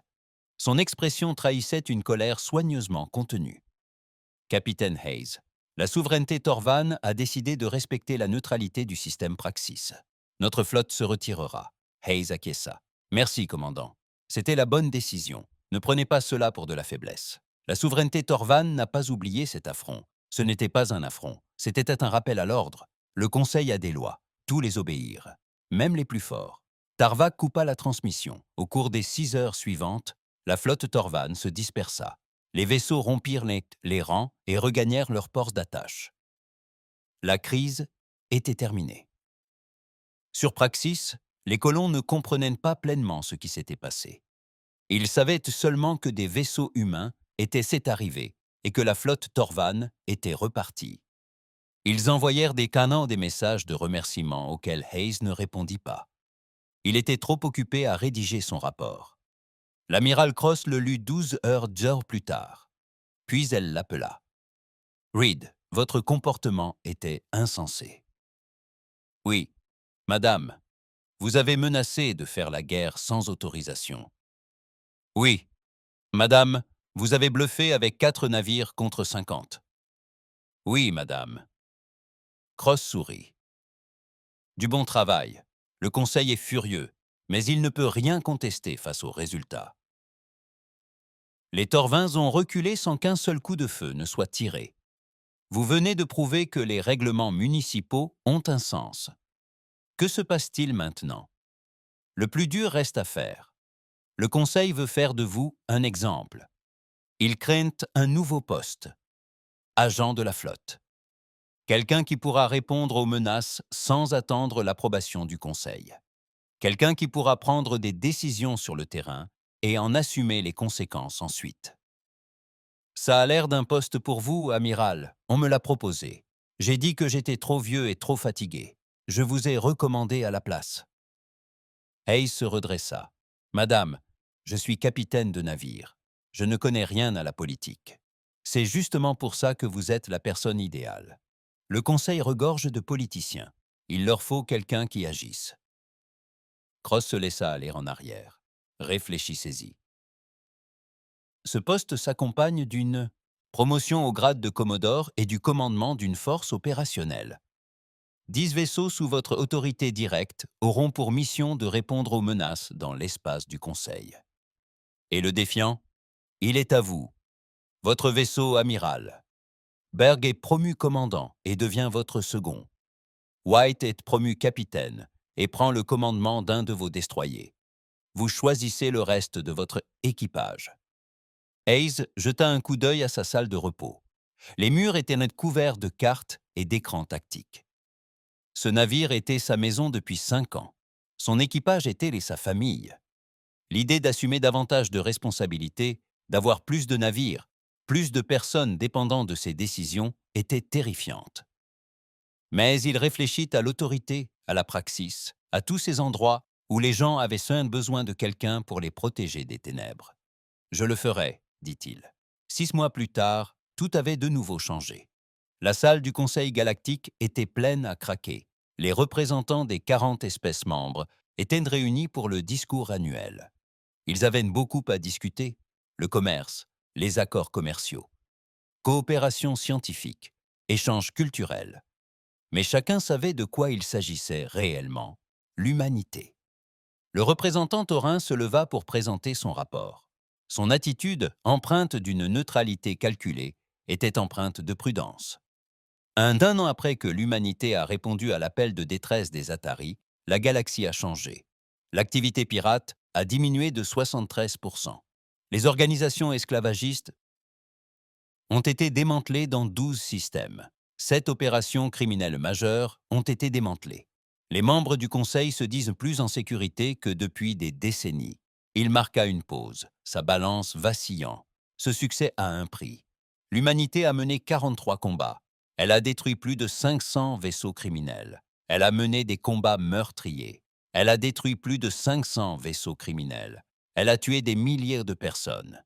Son expression trahissait une colère soigneusement contenue. « Capitaine Hayes, la souveraineté Torvan a décidé de respecter la neutralité du système Praxis. Notre flotte se retirera. » Hayes acquiesça. « Merci, commandant. C'était la bonne décision. Ne prenez pas cela pour de la faiblesse. La souveraineté Torvan n'a pas oublié cet affront. Ce n'était pas un affront, c'était un rappel à l'ordre. Le Conseil a des lois. Tous les obéir, même les plus forts. » Tarva coupa la transmission. Au cours des 6 heures suivantes, la flotte Torvan se dispersa. Les vaisseaux rompirent les rangs et regagnèrent leurs ports d'attache. La crise était terminée. Sur Praxis, les colons ne comprenaient pas pleinement ce qui s'était passé. Ils savaient seulement que des vaisseaux humains étaient arrivés et que la flotte Torvan était repartie. Ils envoyèrent des canons des messages de remerciement auxquels Hayes ne répondit pas. Il était trop occupé à rédiger son rapport. L'amiral Cross le lut 12 heures plus tard. Puis elle l'appela. « Reed, votre comportement était insensé. »« Oui, madame, vous avez menacé de faire la guerre sans autorisation. »« Oui, madame, vous avez bluffé avec 4 navires contre 50. »« Oui, madame. » Cross sourit. « Du bon travail. Le Conseil est furieux, mais il ne peut rien contester face aux résultats. » Les Torvins ont reculé sans qu'un seul coup de feu ne soit tiré. Vous venez de prouver que les règlements municipaux ont un sens. Que se passe-t-il maintenant? Le plus dur reste à faire. Le Conseil veut faire de vous un exemple. Il craignent un nouveau poste, agent de la flotte. Quelqu'un qui pourra répondre aux menaces sans attendre l'approbation du Conseil. Quelqu'un qui pourra prendre des décisions sur le terrain et en assumer les conséquences ensuite. Ça a l'air d'un poste pour vous, amiral. On me l'a proposé. J'ai dit que j'étais trop vieux et trop fatigué. Je vous ai recommandé à la place. Hayes se redressa. Madame, je suis capitaine de navire. Je ne connais rien à la politique. C'est justement pour ça que vous êtes la personne idéale. Le Conseil regorge de politiciens. Il leur faut quelqu'un qui agisse. Cross se laissa aller en arrière. Réfléchissez-y. Ce poste s'accompagne d'une promotion au grade de commodore et du commandement d'une force opérationnelle. 10 vaisseaux sous votre autorité directe auront pour mission de répondre aux menaces dans l'espace du Conseil. Et le défiant? Il est à vous. Votre vaisseau amiral. Berg est promu commandant et devient votre second. White est promu capitaine et prend le commandement d'un de vos destroyers. Vous choisissez le reste de votre équipage. Hayes jeta un coup d'œil à sa salle de repos. Les murs étaient couverts de cartes et d'écrans tactiques. Ce navire était sa maison depuis 5 ans. Son équipage était sa famille. L'idée d'assumer davantage de responsabilités, d'avoir plus de navires, plus de personnes dépendant de ses décisions était terrifiante. Mais il réfléchit à l'autorité, à la praxis, à tous ces endroits où les gens avaient seul besoin de quelqu'un pour les protéger des ténèbres. « Je le ferai », dit-il. 6 mois plus tard, tout avait de nouveau changé. La salle du Conseil galactique était pleine à craquer. Les représentants des 40 espèces membres étaient réunis pour le discours annuel. Ils avaient beaucoup à discuter, le commerce, les accords commerciaux, coopération scientifique, échanges culturels. Mais chacun savait de quoi il s'agissait réellement, l'humanité. Le représentant taurin se leva pour présenter son rapport. Son attitude, empreinte d'une neutralité calculée, était empreinte de prudence. D'un an après que l'humanité a répondu à l'appel de détresse des Atari, la galaxie a changé. L'activité pirate a diminué de 73%. Les organisations esclavagistes ont été démantelées dans 12 systèmes. 7 opérations criminelles majeures ont été démantelées. Les membres du Conseil se disent plus en sécurité que depuis des décennies. Il marqua une pause, sa balance vacillant. Ce succès a un prix. L'humanité a mené 43 combats. Elle a détruit plus de 500 vaisseaux criminels. Elle a mené des combats meurtriers. Elle a détruit plus de 500 vaisseaux criminels. Elle a tué des milliers de personnes.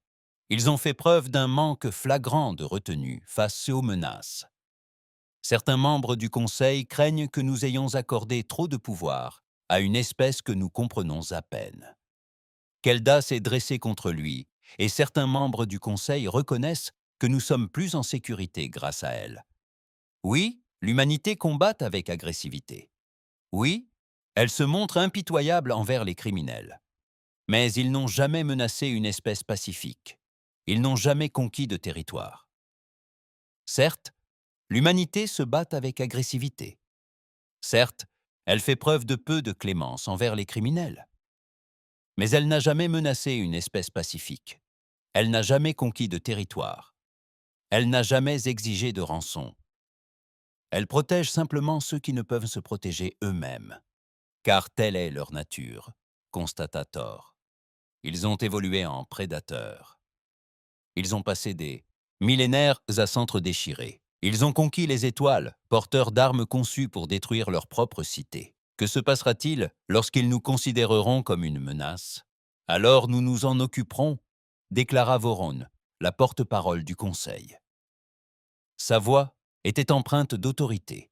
Ils ont fait preuve d'un manque flagrant de retenue face aux menaces. Certains membres du Conseil craignent que nous ayons accordé trop de pouvoir à une espèce que nous comprenons à peine. Kelda s'est dressé contre lui, et certains membres du Conseil reconnaissent que nous sommes plus en sécurité grâce à elle. Oui, l'humanité combat avec agressivité. Oui, elle se montre impitoyable envers les criminels. Mais ils n'ont jamais menacé une espèce pacifique. Ils n'ont jamais conquis de territoire. Certes, l'humanité se bat avec agressivité. Certes, Elle fait preuve de peu de clémence envers les criminels. Mais elle n'a jamais menacé une espèce pacifique. Elle n'a jamais conquis de territoire. Elle n'a jamais exigé de rançon. Elle protège simplement ceux qui ne peuvent se protéger eux-mêmes. Car telle est leur nature, constata Thor. Ils ont évolué en prédateurs. Ils ont passé des millénaires à s'entre-déchirer. Ils ont conquis les étoiles, porteurs d'armes conçues pour détruire leur propre cité. Que se passera-t-il lorsqu'ils nous considéreront comme une menace? Alors nous nous en occuperons, déclara Voron, la porte-parole du Conseil. Sa voix était empreinte d'autorité.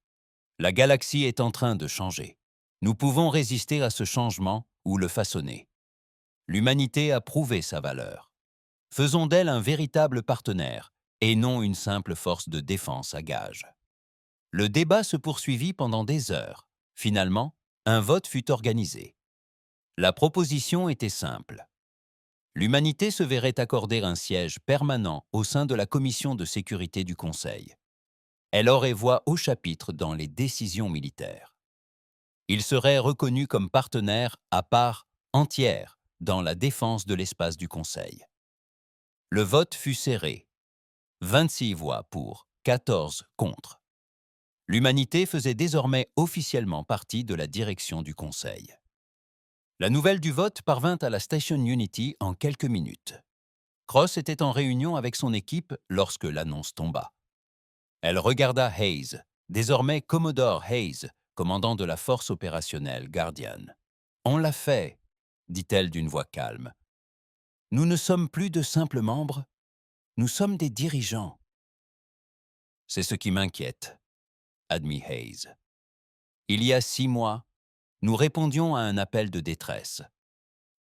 La galaxie est en train de changer. Nous pouvons résister à ce changement ou le façonner. L'humanité a prouvé sa valeur. Faisons d'elle un véritable partenaire et non une simple force de défense à gage. Le débat se poursuivit pendant des heures. Finalement, un vote fut organisé. La proposition était simple. L'humanité se verrait accorder un siège permanent au sein de la commission de sécurité du Conseil. Elle aurait voix au chapitre dans les décisions militaires. Il serait reconnu comme partenaire à part entière dans la défense de l'espace du Conseil. Le vote fut serré. 26 voix pour, 14 contre. L'humanité faisait désormais officiellement partie de la direction du Conseil. La nouvelle du vote parvint à la Station Unity en quelques minutes. Cross était en réunion avec son équipe lorsque l'annonce tomba. Elle regarda Hayes, désormais Commodore Hayes, commandant de la force opérationnelle Guardian. « On l'a fait », dit-elle d'une voix calme. « Nous ne sommes plus de simples membres, nous sommes des dirigeants. » « C'est ce qui m'inquiète, » admit Hayes. « Il y a 6 mois, nous répondions à un appel de détresse.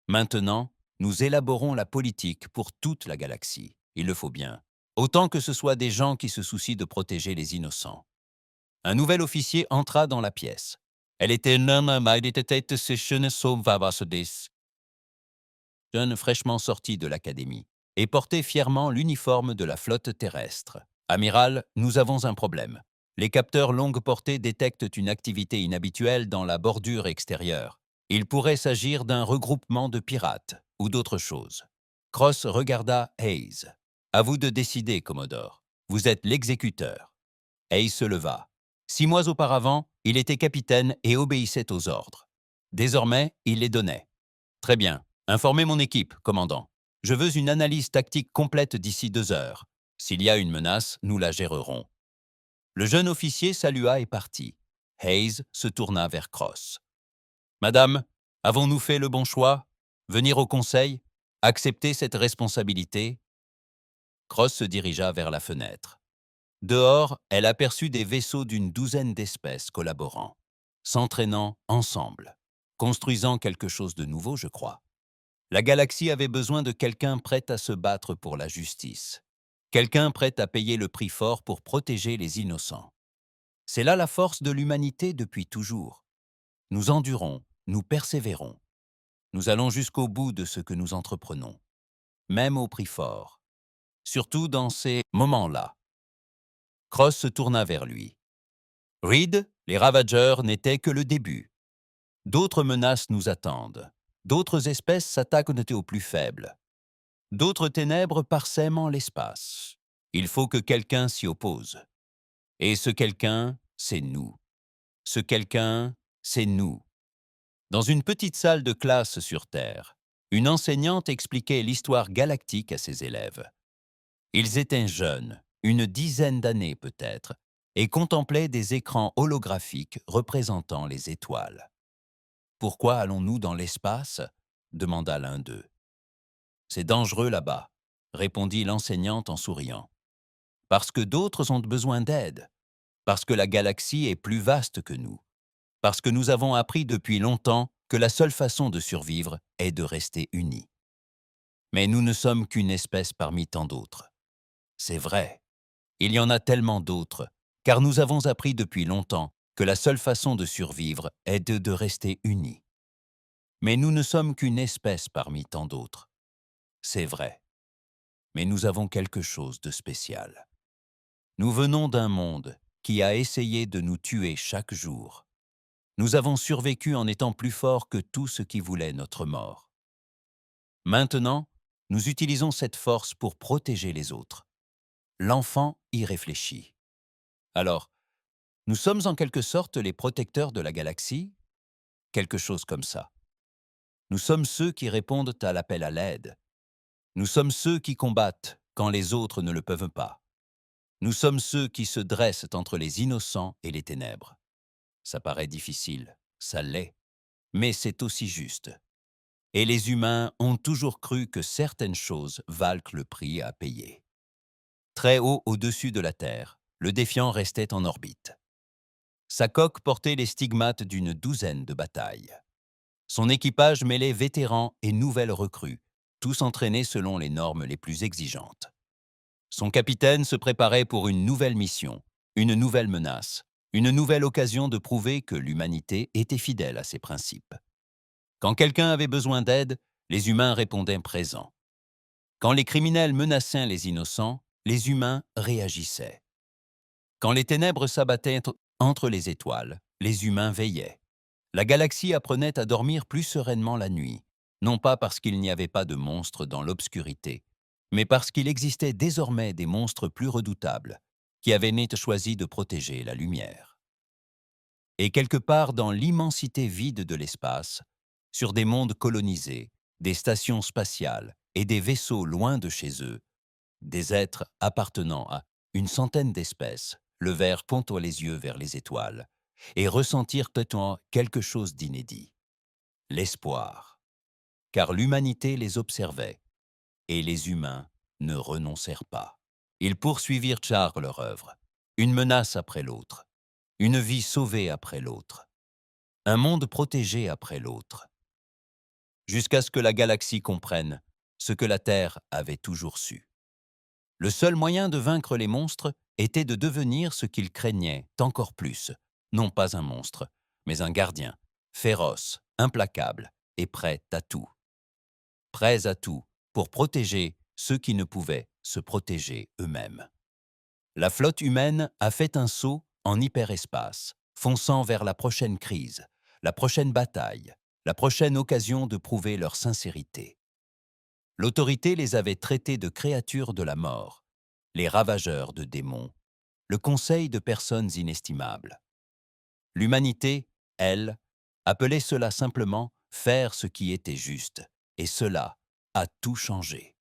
Maintenant, nous élaborons la politique pour toute la galaxie. Il le faut bien. Autant que ce soit des gens qui se soucient de protéger les innocents. » Un nouvel officier entra dans la pièce. Elle était jeune fraîchement sorti de l'académie et portait fièrement l'uniforme de la flotte terrestre. « Amiral, nous avons un problème. Les capteurs longue portée détectent une activité inhabituelle dans la bordure extérieure. Il pourrait s'agir d'un regroupement de pirates ou d'autre chose. » Cross regarda Hayes. « À vous de décider, Commodore. Vous êtes l'exécuteur. » Hayes se leva. 6 mois auparavant, il était capitaine et obéissait aux ordres. Désormais, il les donnait. « Très bien. Informez mon équipe, commandant. Je veux une analyse tactique complète d'ici 2 heures. S'il y a une menace, nous la gérerons. » Le jeune officier salua et partit. Hayes se tourna vers Cross. « Madame, avons-nous fait le bon choix? Venir au conseil? Accepter cette responsabilité ?» Cross se dirigea vers la fenêtre. Dehors, elle aperçut des vaisseaux d'une douzaine d'espèces collaborant, s'entraînant ensemble, construisant quelque chose de nouveau, je crois. La galaxie avait besoin de quelqu'un prêt à se battre pour la justice, quelqu'un prêt à payer le prix fort pour protéger les innocents. C'est là la force de l'humanité depuis toujours. Nous endurons, nous persévérons. Nous allons jusqu'au bout de ce que nous entreprenons, même au prix fort, surtout dans ces moments-là. Cross se tourna vers lui. « Reed, les ravageurs n'étaient que le début. D'autres menaces nous attendent. D'autres espèces s'attaquent aux plus faibles. D'autres ténèbres parsèment l'espace. Il faut que quelqu'un s'y oppose. Et ce quelqu'un, c'est nous. Ce quelqu'un, c'est nous. » Dans une petite salle de classe sur Terre, une enseignante expliquait l'histoire galactique à ses élèves. Ils étaient jeunes, une dizaine d'années peut-être, et contemplaient des écrans holographiques représentant les étoiles. « Pourquoi allons-nous dans l'espace ?» demanda l'un d'eux. « C'est dangereux là-bas », répondit l'enseignante en souriant. « Parce que d'autres ont besoin d'aide, parce que la galaxie est plus vaste que nous, parce que nous avons appris depuis longtemps que la seule façon de survivre est de rester unis. Mais nous ne sommes qu'une espèce parmi tant d'autres. C'est vrai, il y en a tellement d'autres, car nous avons appris depuis longtemps que la seule façon de survivre est de rester unis. Mais nous ne sommes qu'une espèce parmi tant d'autres. C'est vrai, mais nous avons quelque chose de spécial. Nous venons d'un monde qui a essayé de nous tuer chaque jour. Nous avons survécu en étant plus forts que tout ce qui voulait notre mort. Maintenant, nous utilisons cette force pour protéger les autres. L'enfant y réfléchit. Alors, nous sommes en quelque sorte les protecteurs de la galaxie? Quelque chose comme ça. Nous sommes ceux qui répondent à l'appel à l'aide. Nous sommes ceux qui combattent quand les autres ne le peuvent pas. Nous sommes ceux qui se dressent entre les innocents et les ténèbres. Ça paraît difficile, ça l'est, mais c'est aussi juste. Et les humains ont toujours cru que certaines choses valent le prix à payer. Très haut au-dessus de la Terre, le Défiant restait en orbite. Sa coque portait les stigmates d'une douzaine de batailles. Son équipage mêlait vétérans et nouvelles recrues, tous entraînés selon les normes les plus exigeantes. Son capitaine se préparait pour une nouvelle mission, une nouvelle menace, une nouvelle occasion de prouver que l'humanité était fidèle à ses principes. Quand quelqu'un avait besoin d'aide, les humains répondaient présents. Quand les criminels menaçaient les innocents, les humains réagissaient. Quand les ténèbres s'abattaient entre les étoiles, les humains veillaient. La galaxie apprenait à dormir plus sereinement la nuit, non pas parce qu'il n'y avait pas de monstres dans l'obscurité, mais parce qu'il existait désormais des monstres plus redoutables, qui avaient net choisi de protéger la lumière. Et quelque part dans l'immensité vide de l'espace, sur des mondes colonisés, des stations spatiales et des vaisseaux loin de chez eux, des êtres appartenant à une centaine d'espèces levèrent ponto les yeux vers les étoiles et ressentirent peut-être quelque chose d'inédit, l'espoir. Car l'humanité les observait et les humains ne renoncèrent pas. Ils poursuivirent char leur œuvre, une menace après l'autre, une vie sauvée après l'autre, un monde protégé après l'autre, jusqu'à ce que la galaxie comprenne ce que la Terre avait toujours su. Le seul moyen de vaincre les monstres était de devenir ce qu'ils craignaient encore plus, non pas un monstre, mais un gardien, féroce, implacable et prêt à tout. Prêts à tout pour protéger ceux qui ne pouvaient se protéger eux-mêmes. La flotte humaine a fait un saut en hyperespace, fonçant vers la prochaine crise, la prochaine bataille, la prochaine occasion de prouver leur sincérité. L'autorité les avait traités de créatures de la mort, les ravageurs de démons, le conseil de personnes inestimables. L'humanité, elle, appelait cela simplement faire ce qui était juste, et cela a tout changé.